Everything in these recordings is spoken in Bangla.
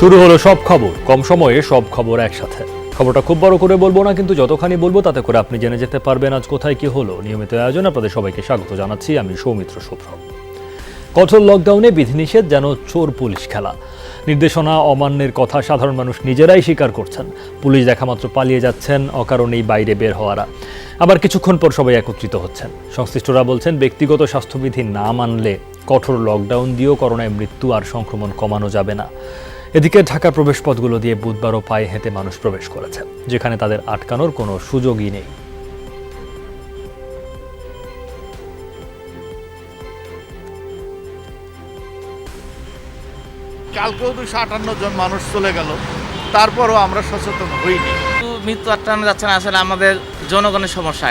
শুরু হলো সব খবর, কম সময়ে সব খবর একসাথে। খবরটা খুব বড় করে বলবো না, কিন্তু যতখানি বলবো তাতে করে আপনি জেনে যেতে পারবেন আজ কোথায় কি হলো। নিয়মিত আয়োজন আপনাদের সবাইকে স্বাগত জানাচ্ছি, আমি সৌমিত্র শুভ্র। কঠোর লকডাউনে বিধিনিষেধ যেন চোর পুলিশ খেলা। নির্দেশনা অমান্যের কথা সাধারণ মানুষ নিজেরাই স্বীকার করছেন। পুলিশ দেখামাত্র পালিয়ে যাচ্ছেন, অকারণেই বাইরে বের হওয়ারা। আবার কিছুক্ষণ পর সবাই একত্রিত হচ্ছেন। সংশ্লিষ্টরা বলছেন, ব্যক্তিগত স্বাস্থ্যবিধি না মানলে কঠোর লকডাউন দিয়েও করোনায় মৃত্যু আর সংক্রমণ কমানো যাবে না। এদিকে ঢাকা প্রবেশপথগুলো দিয়ে বুধবারও পায়ে হেঁটে মানুষ প্রবেশ করেছে, যেখানে তাদের আটকানোর কোনো সুযোগই নেই। কালকেও 258 জন মানুষ চলে গেল, তারপরও আমরা সচেতন হইনি। মৃত্যু আটকানো যাচ্ছে না, আসলে আমাদের জনগণের সমস্যা।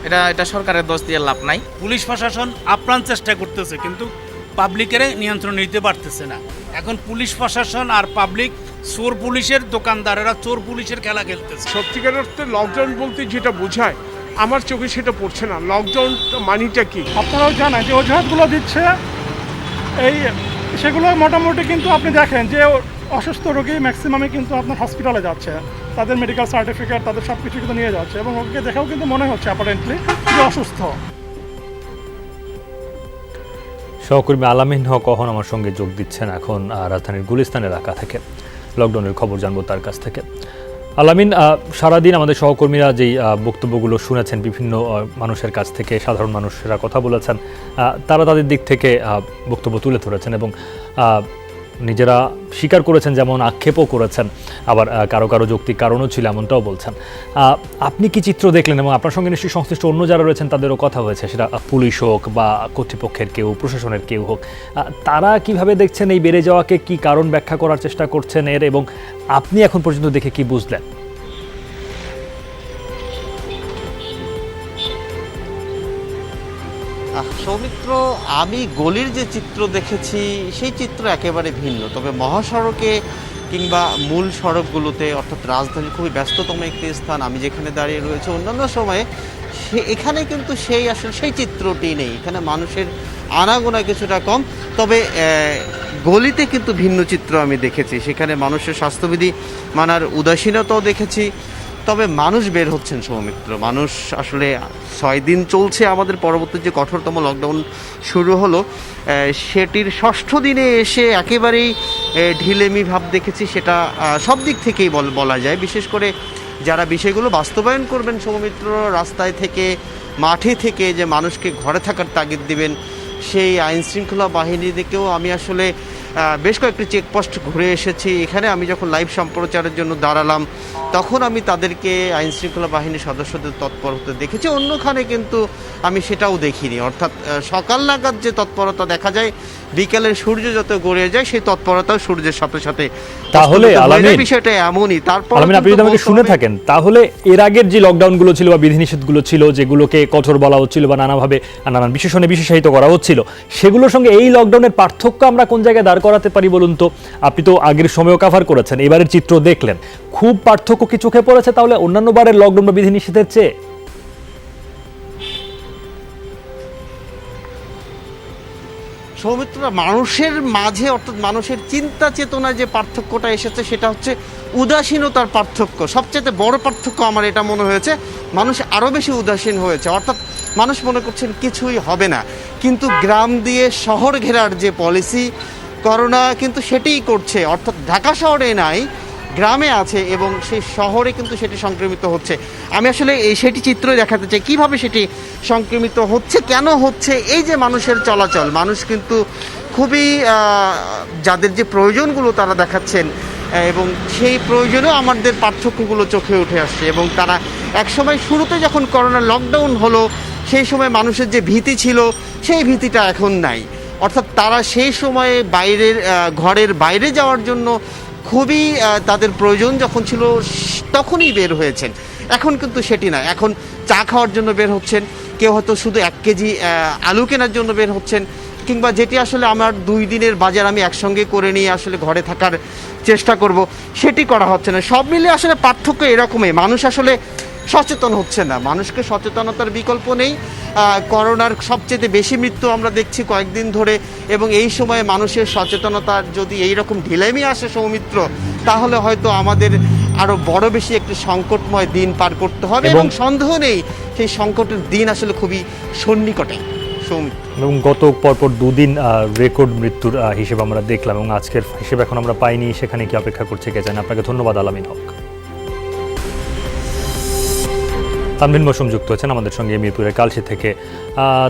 এটা সরকারের দোষ দিয়ে লাভ নাই। পুলিশ প্রশাসন আপ্রাণ চেষ্টা করতেছে, কিন্তু পাবলিকের নিয়ন্ত্রণ নিতে পারতেছে না। এখন পুলিশ প্রশাসন আর পাবলিক চোর পুলিশের দোকানদারেরা চোর পুলিশের খেলা খেলতেছে। সত্যিকার অর্থে লকডাউন বলতে যেটা বোঝায় আমার চোখে সেটা পড়ছে না। লকডাউন মানিটা কি? আপনারাও জানেন যে অজুহাতগুলো দিচ্ছে সেগুলো মোটামুটি, কিন্তু আপনি দেখেন যে অসুস্থ রোগী ম্যাক্সিমামে কিন্তু আপনার হসপিটালে যাচ্ছে, তাদের মেডিকেল সার্টিফিকেট তাদের সব কিছু কিন্তু নিয়ে যাচ্ছে, এবং ওকে দেখেও কিন্তু মনে হচ্ছে অ্যাপারেন্টলি যে অসুস্থ। সহকর্মী আলামিন হক কখন আমার সঙ্গে যোগ দিচ্ছেন এখন রাজধানীর গুলিস্তান এলাকা থেকে। লকডাউনের খবর জানবো তার কাছ থেকে। আলামিন, সারাদিন আমাদের সহকর্মীরা যেই বক্তব্যগুলো শুনেছেন, বিভিন্ন মানুষের কাছ থেকে সাধারণ মানুষেরা কথা বলেছেন, তারা তাদের দিক থেকে বক্তব্য তুলে ধরেছেন এবং নিজেরা স্বীকার করেছেন, যেমন আক্ষেপও করেছেন, আবার কারো কারো যৌক্তিক কারণও ছিল এমনটাও বলছেন। আপনি কি চিত্র দেখলেন, এবং আপনার সঙ্গে নিশ্চয়ই সংশ্লিষ্ট অন্য যারা রয়েছেন তাদেরও কথা হয়েছে, সেটা পুলিশ হোক বা কর্তৃপক্ষের কেউ, প্রশাসনের কেউ হোক, তারা কিভাবে দেখছেন এই বেড়ে যাওয়াকে, কি কারণ ব্যাখ্যা করার চেষ্টা করছেন এর, এবং আপনি এখন পর্যন্ত দেখে কি বুঝলেন? সৌমিত্র, আমি গলির যে চিত্র দেখেছি সেই চিত্র একেবারে ভিন্ন। তবে মহাসড়কে কিংবা মূল সড়কগুলোতে, অর্থাৎ রাজধানীর খুবই ব্যস্ততম একটি স্থান আমি যেখানে দাঁড়িয়ে রয়েছে, অন্যান্য সময়ে এখানে কিন্তু সেই চিত্রটি নেই। এখানে মানুষের আনাগোনা কিছুটা কম, তবে গলিতে কিন্তু ভিন্ন চিত্র আমি দেখেছি। সেখানে মানুষের স্বাস্থ্যবিধি মানার উদাসীনতাও দেখেছি। তবে মানুষ বের হচ্ছেন সৌমিত্র, মানুষ আসলে 6 দিন চলছে আমাদের পরবর্তী যে কঠোরতম লকডাউন শুরু হলো, সেটির 6ষ্ঠ দিনে এসে একেবারেই ঢিলেমি ভাব দেখেছি। সেটা সব দিক থেকেই বলা যায়। বিশেষ করে যারা বিষয়গুলো বাস্তবায়ন করবেন সৌমিত্র, রাস্তায় থেকে মাঠে থেকে যে মানুষকে ঘরে থাকার তাগিদ দিবেন, সেই আইনশৃঙ্খলা বাহিনীকেও আমি আসলে বেশ কয়েকটি চেকপোস্ট ঘুরে এসেছি। এখানে আমি যখন লাইভ সম্প্রচারের জন্য দাঁড়ালাম, তখন আমি তাদেরকে আইনশৃঙ্খলা বাহিনীর সদস্যদের তৎপর হতে দেখেছি। অন্যখানে কিন্তু আমি সেটাও দেখিনি। অর্থাৎ সকাল নাগাদ যে তৎপরতা দেখা যায়, বিকেলের সূর্য যত গড়িয়ে যায় সেই তৎপরতাও সূর্যের সাথে সাথে। তাহলে আলামিন, বিষয়টা এমনই। তারপর আপনি যদি আমাকে শুনে থাকেন, তাহলে এর আগের যে লকডাউনগুলো ছিল বা বিধিনিষেধগুলো ছিল, যেগুলোকে কঠোর বলা হচ্ছিল বা নানাভাবে নানান বিশেষণে বিশেষায়িত করা হচ্ছিল, সেগুলোর সঙ্গে এই লকডাউনের পার্থক্য আমরা কোন জায়গায় দাঁড় করাতে পারি বলুন তো? আপনি তো আগের সময়ও কভার করেছেন, এবারের চিত্র দেখলেন, খুব পার্থক্য কি চোখে পড়েছে তাহলে অন্যান্য বারের লকডাউন বা বিধিনিষেধের চেয়ে? সৌমিত্র, মানুষের মাঝে, অর্থাৎ মানুষের চিন্তা চেতনায় যে পার্থক্যটা এসেছে সেটা হচ্ছে উদাসীনতার পার্থক্য। সবচেয়ে বড় পার্থক্য আমার এটা মনে হয়েছে, মানুষ আরও বেশি উদাসীন হয়েছে। অর্থাৎ মানুষ মনে করছেন কিছুই হবে না, কিন্তু গ্রাম দিয়ে শহর ঘেরার যে পলিসি, করোনা কিন্তু সেটিই করছে। অর্থাৎ ঢাকা শহরে নাই, গ্রামে আছে, এবং সেই শহরে কিন্তু সেটি সংক্রমিত হচ্ছে। আমি আসলে সেটি চিত্রই দেখাতে চাই, কিভাবে সেটি সংক্রমিত হচ্ছে, কেন হচ্ছে। এই যে মানুষের চলাচল, মানুষ কিন্তু খুবই যাদের যে প্রয়োজনগুলো তারা দেখাচ্ছেন, এবং সেই প্রয়োজনেও আমাদের পার্থক্যগুলো চোখে উঠে আসছে। এবং তারা একসময় শুরুতে যখন করোনা লকডাউন হলো, সেই সময় মানুষের যে ভীতি ছিল সেই ভীতিটা এখন নাই। অর্থাৎ তারা সেই সময়ে ঘরের বাইরে যাওয়ার জন্য খুবই তাদের প্রয়োজন যখন ছিল তখনই বের হয়েছেন। এখন কিন্তু সেটি না। এখন চা খাওয়ার জন্য বের হচ্ছেন, কেউ হয়তো শুধু 1 কেজি আলু কেনার জন্য বের হচ্ছেন, কিংবা যেটি আসলে আমার 2 দিনের বাজার আমি একসঙ্গে করে নিয়ে আসলে ঘরে থাকার চেষ্টা করব, সেটি করা হচ্ছে না। সব মিলে আসলে পার্থক্য এরকমই। মানুষ আসলে সচেতন হচ্ছে না। মানুষকে সচেতনতার বিকল্প নেই। করোনার সবচেয়ে বেশি মৃত্যু আমরা দেখছি কয়েকদিন ধরে, এবং এই সময়ে মানুষের সচেতনতার যদি এইরকম ঢিলেমি আসে সৌমিত্র, তাহলে হয়তো আমাদের আরও বড় বেশি একটি সংকটময় দিন পার করতে হবে, এবং সন্দেহ নেই সেই সংকটের দিন আসলে খুবই সন্নিকটে সৌমিত্র। এবং গত পরপর দুদিন রেকর্ড মৃত্যুর হিসেব আমরা দেখলাম, এবং আজকের হিসেব এখন আমরা পাইনি, সেখানে কি অপেক্ষা করছে কে জানে। আপনাকে ধন্যবাদ আলামিন হক। তানভীর মৌসুম যুক্ত হচ্ছেন আমাদের সঙ্গে মিরপুরের কালশি থেকে।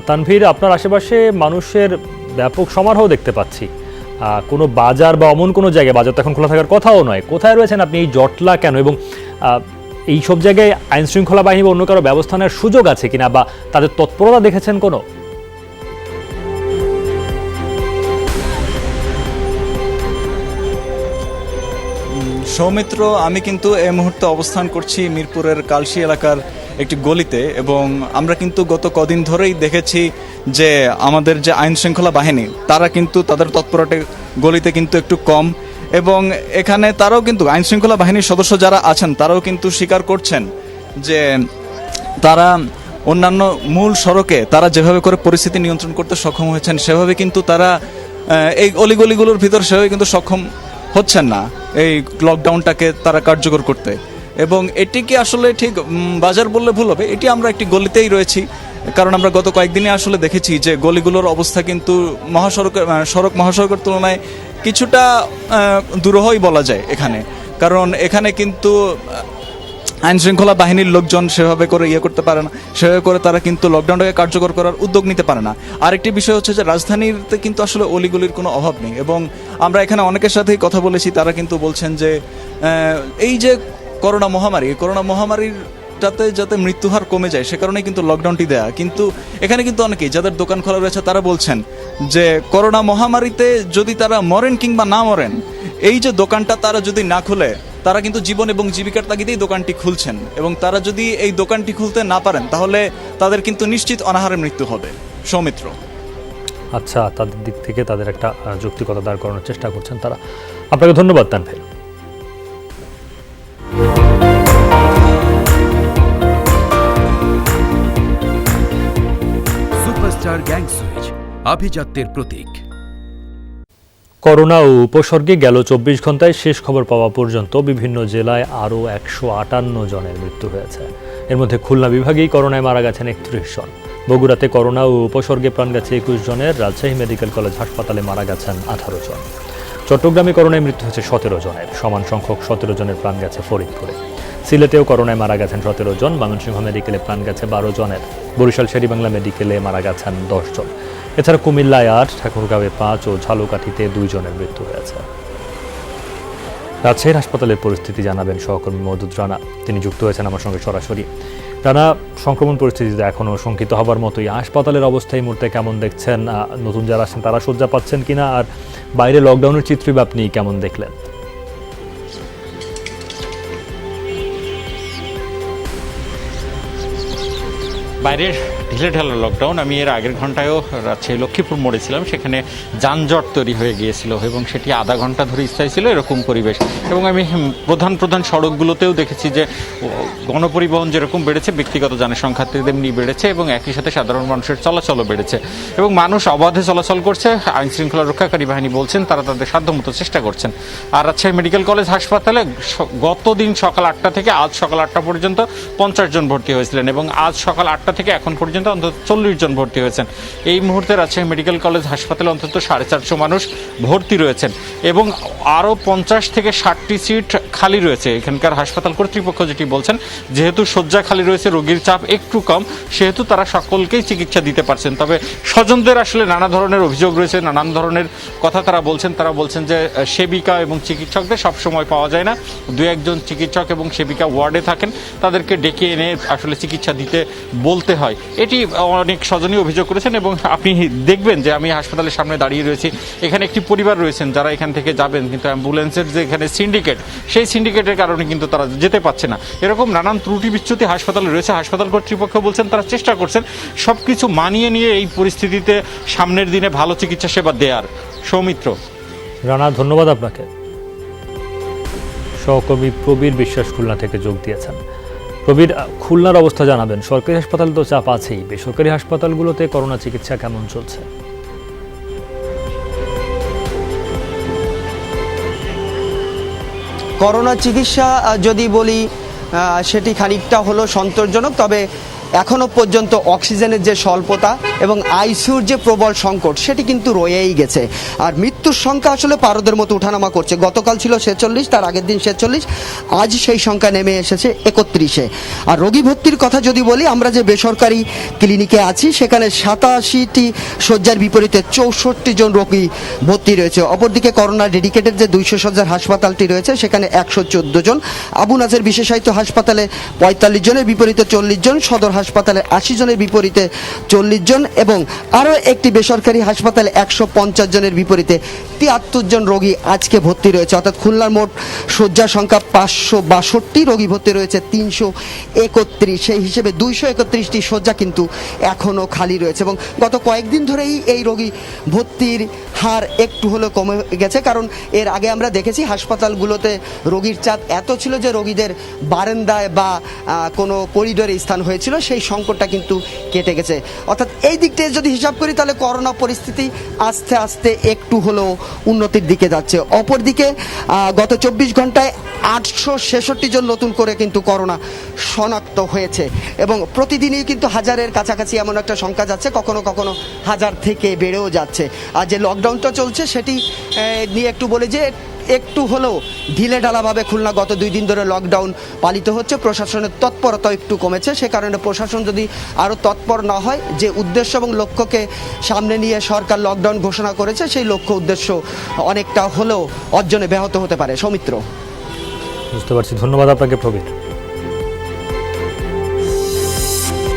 তানভীর, আপনার আশেপাশে মানুষের ব্যাপক সমারোহ দেখতে পাচ্ছি, কোনো বাজার বা অমন কোনো জায়গায়, বাজার তো এখন খোলা থাকার কথাও নয়, কোথায় রয়েছেন আপনি? এই জটলা কেন, এবং এই সব জায়গায় আইন শৃঙ্খলা বাহিনী বা অন্য কারো ব্যবস্থা নেওয়ার সুযোগ আছে কিনা, বা তাদের তৎপরতা দেখেছেন কোনো? সৌমিত্র, আমি কিন্তু এই মুহূর্তে অবস্থান করছি মিরপুরের কালশি এলাকার একটি গলিতে, এবং আমরা কিন্তু গত কদিন ধরেই দেখেছি যে আমাদের যে আইন শৃঙ্খলা বাহিনী তারা কিন্তু তাদের তৎপরতা গলিতে কিন্তু একটু কম, এবং এখানে তারাও কিন্তু আইন শৃঙ্খলা বাহিনীর সদস্য যারা আছেন তারাও কিন্তু স্বীকার করছেন যে তারা অন্যান্য মূল সড়কে তারা যেভাবে করে পরিস্থিতি নিয়ন্ত্রণ করতে সক্ষম হয়েছেন, সেভাবে কিন্তু তারা এই অলিগলিগুলোর ভিতর সেভাবে কিন্তু সক্ষম হচ্ছেন না এই লকডাউনটাকে তারা কার্যকর করতে। এবং এটিকে আসলে ঠিক বাজার বললে ভুল হবে, এটি আমরা একটি গলিতেই রয়েছি, কারণ আমরা গত কয়েকদিনে আসলে দেখেছি যে গলিগুলোর অবস্থা কিন্তু মহাসড়কের তুলনায় কিছুটা দুরূহই বলা যায় এখানে, কারণ এখানে কিন্তু আইন শৃঙ্খলা বাহিনীর লোকজন সেভাবে করে করতে পারে না, সেভাবে করে তারা কিন্তু লকডাউনটাকে কার্যকর করার উদ্যোগ নিতে পারে না। আরেকটি বিষয় হচ্ছে যে রাজধানীতে কিন্তু আসলে অলিগলির কোনো অভাব নেই, এবং আমরা এখানে অনেকের সাথেই কথা বলেছি, তারা কিন্তু বলছেন যে এই যে করোনা মহামারীর যাতে মৃত্যুহার কমে যায় সে কারণেই কিন্তু লকডাউনটি দেয়া। কিন্তু এখানে কিন্তু অনেকেই যাদের দোকান খোলা রয়েছে তারা বলছেন যে করোনা মহামারীতে যদি তারা মরেন কিংবা না মরেন, এই যে দোকানটা তারা যদি না খুলে, তারা কিন্তু জীবন এবং জীবিকার তাগিদেই দোকানটি খুলছেন, এবং তারা যদি এই দোকানটি খুলতে না পারেন তাহলে তাদের কিন্তু নিশ্চিত অনাহারে মৃত্যু হবে। সৌমিত্র, আচ্ছা, তাদের দিক থেকে তাদের একটা যৌক্তিকতা দাঁড় করানোর চেষ্টা করছেন তারা। আপনাকে ধন্যবাদ তানভীর। সুপারস্টার গ্যাং সুইচ, আভিজাত্যের প্রতীক। করোনা ও উপসর্গে গেল 24 ঘন্টায় শেষ খবর পাওয়া পর্যন্ত বিভিন্ন জেলায় আরও 158 জনের মৃত্যু হয়েছে। এর মধ্যে খুলনা বিভাগেই করোনায় মারা গেছেন 31 জন, বগুড়াতে করোনা ও উপসর্গে প্রাণ গেছে 21 জনের, রাজশাহী মেডিকেল কলেজ হাসপাতালে মারা গেছেন 18 জন, চট্টগ্রামে করোনায় মৃত্যু হয়েছে 17 জনের, সমান সংখ্যক 17 জনের প্রাণ গেছে ফরিদপুরে। সিলেটেও করোনায় মারা গেছেন 17 জন, ময়মনসিংহ মেডিকেলে প্রাণ গেছে 12 জনের, বরিশাল শেরেবাংলা মেডিকেলে মারা গেছেন 10 জন। এছাড়া কুমিল্লায় 8, ঠাকুরগাঁওয়ে 5 ও ঝালকাঠিতে 2 জনের মৃত্যু হয়েছে। রাজশাহীর হাসপাতালের পরিস্থিতি জানাবেন সহকর্মী মওদুদ রানা, তিনি যুক্ত হয়েছেন আমার সঙ্গে সরাসরি। রানা, সংক্রমণ পরিস্থিতিতে এখনও শঙ্কিত হবার মতোই, হাসপাতালের অবস্থা এই মুহূর্তে কেমন দেখছেন? নতুন যারা আসছেন তারা শয্যা পাচ্ছেন কিনা, আর বাইরে লকডাউনের চিত্রই বা আপনি কেমন দেখলেন? বাইরের ঢিলেঢালা লকডাউন। আমি এর আগের ঘন্টায়ও রাজশাহী লক্ষ্মীপুর মোড়ে ছিলাম, সেখানে যানজট তৈরি হয়ে গিয়েছিল এবং সেটি আধা ঘন্টা ধরে স্থায়ী ছিল এরকম পরিবেশ। এবং আমি প্রধান সড়কগুলোতেও দেখেছি যে গণপরিবহন যেরকম বেড়েছে, ব্যক্তিগত যানের সংখ্যা তেমনি বেড়েছে, এবং একই সাথে সাধারণ মানুষের চলাচলও বেড়েছে এবং মানুষ অবাধে চলাচল করছে। আইন শৃঙ্খলা রক্ষাকারী বাহিনী বলছেন তারা তাদের সাধ্যমতো চেষ্টা করছেন। আর রাজশাহী মেডিকেল কলেজ হাসপাতালে গতদিন সকাল 8টা থেকে আজ সকাল 8টা পর্যন্ত 50 জন ভর্তি হয়েছিলেন, এবং আজ সকাল 8টা থেকে এখন পর্যন্ত অন্তত 40 জন ভর্তি হয়েছেন। এই মুহূর্তে রাজশাহী মেডিকেল কলেজ হাসপাতালে অন্তত 450 মানুষ ভর্তি রয়েছেন, এবং আরও 50 থেকে 60টি সিট খালি রয়েছে। এখানকার হাসপাতাল কর্তৃপক্ষ যেটি বলছেন, যেহেতু শয্যা খালি রয়েছে, রোগীর চাপ একটু কম, সেহেতু তারা সকলকেই চিকিৎসা দিতে পারছেন। তবে স্বজনদের আসলে নানা ধরনের অভিযোগ রয়েছে, নানান ধরনের কথা তারা বলছেন যে সেবিকা এবং চিকিৎসকদের সবসময় পাওয়া যায় না, 2-1 জন চিকিৎসক এবং সেবিকা ওয়ার্ডে থাকেন, তাদেরকে ডেকে এনে আসলে চিকিৎসা দিতে বলতে হয়। এটি অনেক স্বজনই অভিযোগ করেছেন। এবং আপনি দেখবেন যে আমি হাসপাতালের সামনে দাঁড়িয়ে রয়েছি, এখানে একটি পরিবার রয়েছেন যারা এখান থেকে যাবেন, কিন্তু অ্যাম্বুলেন্সের যে এখানে সিন্ডিকেট, সেই সিন্ডিকেটের কারণে কিন্তু তারা যেতে পারছে না। এরকম নানান ত্রুটি বিচ্যুতি হাসপাতালে রয়েছে। হাসপাতাল কর্তৃপক্ষ বলছেন তারা চেষ্টা করছেন সব কিছু মানিয়ে নিয়ে এই পরিস্থিতিতে সামনের দিনে ভালো চিকিৎসা সেবা দেওয়ার। সৌমিত্র। রানা, ধন্যবাদ আপনাকে। সহকর্মী প্রবীর বিশ্বাস খুলনা থেকে যোগ দিয়েছেন। প্রবীর, খুলনার অবস্থা জানাবেন। সরকারি হাসপাতালে তো চাপ আছেই, বেসরকারি হাসপাতালগুলোতে করোনা চিকিৎসা কেমন চলছে? করোনা চিকিৎসা যদি বলি সেটি খানিকটা হলো সন্তোষজনক, তবে এখনও পর্যন্ত অক্সিজেনের যে স্বল্পতা এবং আইসিইউর যে প্রবল সংকট সেটি কিন্তু রয়েই গেছে। আর মৃত্যুর সংখ্যা আসলে পারদের মতো উঠানামা করছে। গতকাল ছিল 46, তার আগের দিন 46, আজ সেই সংখ্যা নেমে এসেছে 31-এ। আর রোগী ভর্তির কথা যদি বলি, আমরা যে বেসরকারি ক্লিনিকে আছি সেখানে 87টি শয্যার বিপরীতে 64 জন রোগী ভর্তি রয়েছে। অপরদিকে করোনা ডেডিকেটেড যে 200 শয্যার হাসপাতালটি রয়েছে সেখানে 114 জন, আবু নাজের বিশেষায়িত হাসপাতালে 45 জনের বিপরীতে 40 জন, সদর হাসপাতালে 80 জনের বিপরীতে 40 জন এবং আরও একটি বেসরকারি হাসপাতালে 150 জনের বিপরীতে 73 জন রোগী আজকে ভর্তি রয়েছে। অর্থাৎ খুলনার মোট শয্যা সংখ্যা 562, রোগী ভর্তি রয়েছে 331। সেই হিসেবে 231টি শয্যা কিন্তু এখনও খালি রয়েছে এবং গত কয়েকদিন ধরেই এই রোগী ভর্তির হার একটু হলেও কমে গেছে। কারণ এর আগে আমরা দেখেছি হাসপাতালগুলোতে রোগীর চাপ এত ছিল যে রোগীদের বারান্দায় বা কোনো করিডোরে স্থান হয়েছিল, সেই সংকটটা কিন্তু কেটে গেছে। অর্থাৎ এই দিকটা যদি হিসাব করি তাহলে করোনা পরিস্থিতি আস্তে আস্তে একটু হলেও উন্নতির দিকে যাচ্ছে। অপরদিকে গত 24 ঘন্টায় 866 জন নতুন করে কিন্তু করোনা শনাক্ত হয়েছে এবং প্রতিদিনই কিন্তু হাজারের কাছাকাছি এমন একটা সংখ্যা যাচ্ছে, কখনো কখনো হাজার থেকে বেড়েও যাচ্ছে। আর যে লকডাউনটা চলছে সেটি নিয়ে একটু বলে যে একটু হলেও ঢিলে ঢালাভাবে খুলনা গত 2 দিন ধরে লকডাউন পালিত হচ্ছে। প্রশাসনের তৎপরতা একটু কমেছে, সে কারণে প্রশাসন যদি আরও তৎপর না হয়, যে উদ্দেশ্য এবং লক্ষ্যকে সামনে নিয়ে সরকার লকডাউন ঘোষণা করেছে সেই লক্ষ্য উদ্দেশ্য অনেকটা হলেও অর্জনে ব্যাহত হতে পারে। সৌমিত্র, বুঝতে পারছি, ধন্যবাদ আপনাকে প্রবীর।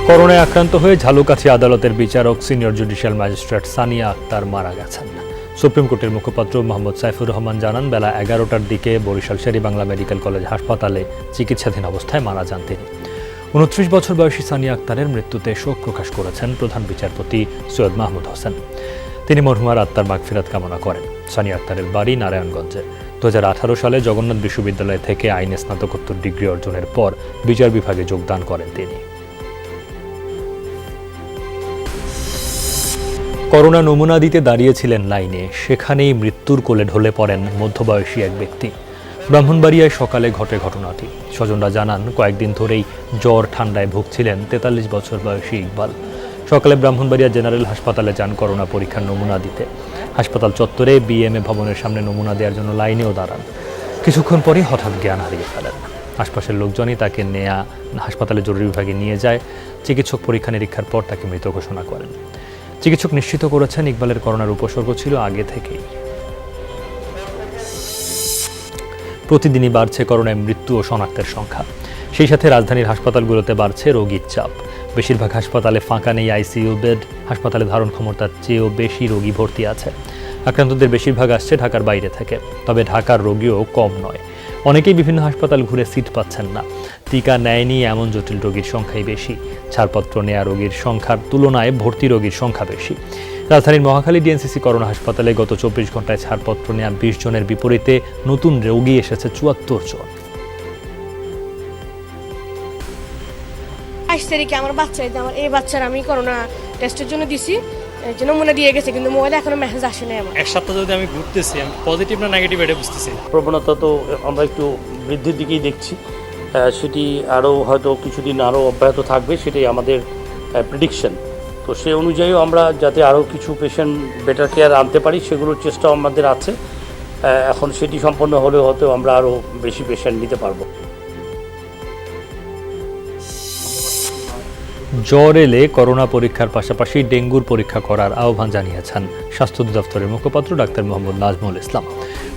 করোনায় আক্রান্ত হয়ে ঝালকাঠি আদালতের বিচারক senior judicial magistrate Sania Akter মারা গেছেন। সুপ্রিম কোর্টের মুখপাত্র মোহাম্মদ সাইফুর রহমান জানান, বেলা 11টার দিকে বরিশাল শের-ই-বাংলা মেডিকেল কলেজ হাসপাতালে চিকিৎসাধীন অবস্থায় মারা যান তিনি। 29 বছর বয়সী সানিয়া আক্তারের মৃত্যুতে শোক প্রকাশ করেছেন প্রধান বিচারপতি সৈয়দ মাহমুদ হোসেন। তিনি মরহুমার আত্মার মাগফিরাত কামনা করেন। সানিয়া আক্তারের বাড়ি নারায়ণগঞ্জে। 2018 সালে জগন্নাথ বিশ্ববিদ্যালয় থেকে আইনে স্নাতকোত্তর ডিগ্রি অর্জনের পর বিচার বিভাগে যোগদান করেন তিনি। করোনা নমুনা দিতে দাঁড়িয়েছিলেন লাইনে, সেখানেই মৃত্যুর কোলে ঢলে পড়েন মধ্যবয়সী এক ব্যক্তি। ব্রাহ্মণবাড়িয়ায় সকালে ঘটে ঘটনাটি। স্বজনরা জানান, কয়েকদিন ধরেই জ্বর ঠান্ডায় ভুগছিলেন 43 বছর বয়সী ইকবাল। সকালে ব্রাহ্মণবাড়িয়া জেনারেল হাসপাতালে যান করোনা পরীক্ষার নমুনা দিতে। হাসপাতাল চত্বরে বিএমএ ভবনের সামনে নমুনা দেওয়ার জন্য লাইনেও দাঁড়ান। কিছুক্ষণ পরই হঠাৎ জ্ঞান হারিয়ে ফেলেন। আশপাশের লোকজনই তাকে নেয়া হাসপাতালে জরুরি বিভাগে নিয়ে যায়। চিকিৎসক পরীক্ষা নিরীক্ষার পর তাকে মৃত ঘোষণা করেন। চিকিৎসক নিশ্চিত করেছেন, ইকবালের করোনার উপসর্গ ছিল আগে থেকেই। প্রতিদিনই বাড়ছে করোনায় মৃত্যু ও শনাক্তের সংখ্যা। সেই সাথে রাজধানীর হাসপাতালগুলোতে বাড়ছে রোগীর চাপ। বেশিরভাগ হাসপাতালে ফাঁকা নেই আইসিইউ বেড। হাসপাতালে ধারণ ক্ষমতার চেয়েও বেশি রোগী ভর্তি আছে। আক্রান্তদের বেশিরভাগ আসছে ঢাকার বাইরে থেকে, তবে ঢাকার রোগীও কম নয়। অনেকেই বিভিন্ন হাসপাতাল ঘুরে সিট পাচ্ছেন না। টিকা নেয়নি এমন জটিল রোগীর সংখ্যাই বেশি। ছাড়পত্র নেয়া রোগীর সংখ্যার তুলনায় ভর্তি রোগীর সংখ্যা বেশি। রাজধানীর মহাখালী ডিএনসিসি করোনা হাসপাতালে গত 24 ঘন্টায় ছাড়পত্র নেয়া 20 জনের বিপরীতে নতুন রোগী এসেছে 74 জন। 22 তারিখে আমার এই বাচ্চার আমি করোনা টেস্টের জন্য দিছি, নমুনা দিয়ে গেছে, কিন্তু মোবাইলে এখনো মেসেজ আসে নাই আমার। এক সপ্তাহ যদি আমি ঘুরতেছি, আমি পজিটিভ না নেগেটিভ এটা বুঝতেছি। প্রবণতা তো আমরা একটু বৃদ্ধির দিকেই দেখছি, সেটি আরও হয়তো কিছুদিন আরও অব্যাহত থাকবে, সেটাই আমাদের প্রেডিকশন। তো সেই অনুযায়ীও আমরা যাতে আরও কিছু পেশেন্ট বেটার কেয়ার আনতে পারি সেগুলোর চেষ্টাও আমাদের আছে। এখন সেটি সম্পন্ন হলেও হয়তো আমরা আরও বেশি পেশেন্ট নিতে পারবো। জ্বর এলে করোনা পরীক্ষার পাশাপাশি ডেঙ্গুর পরীক্ষা করার আহ্বান জানিয়েছেন স্বাস্থ্য অধিদপ্তরের মুখপাত্র ডাক্তার মোহাম্মদ নাজমুল ইসলাম।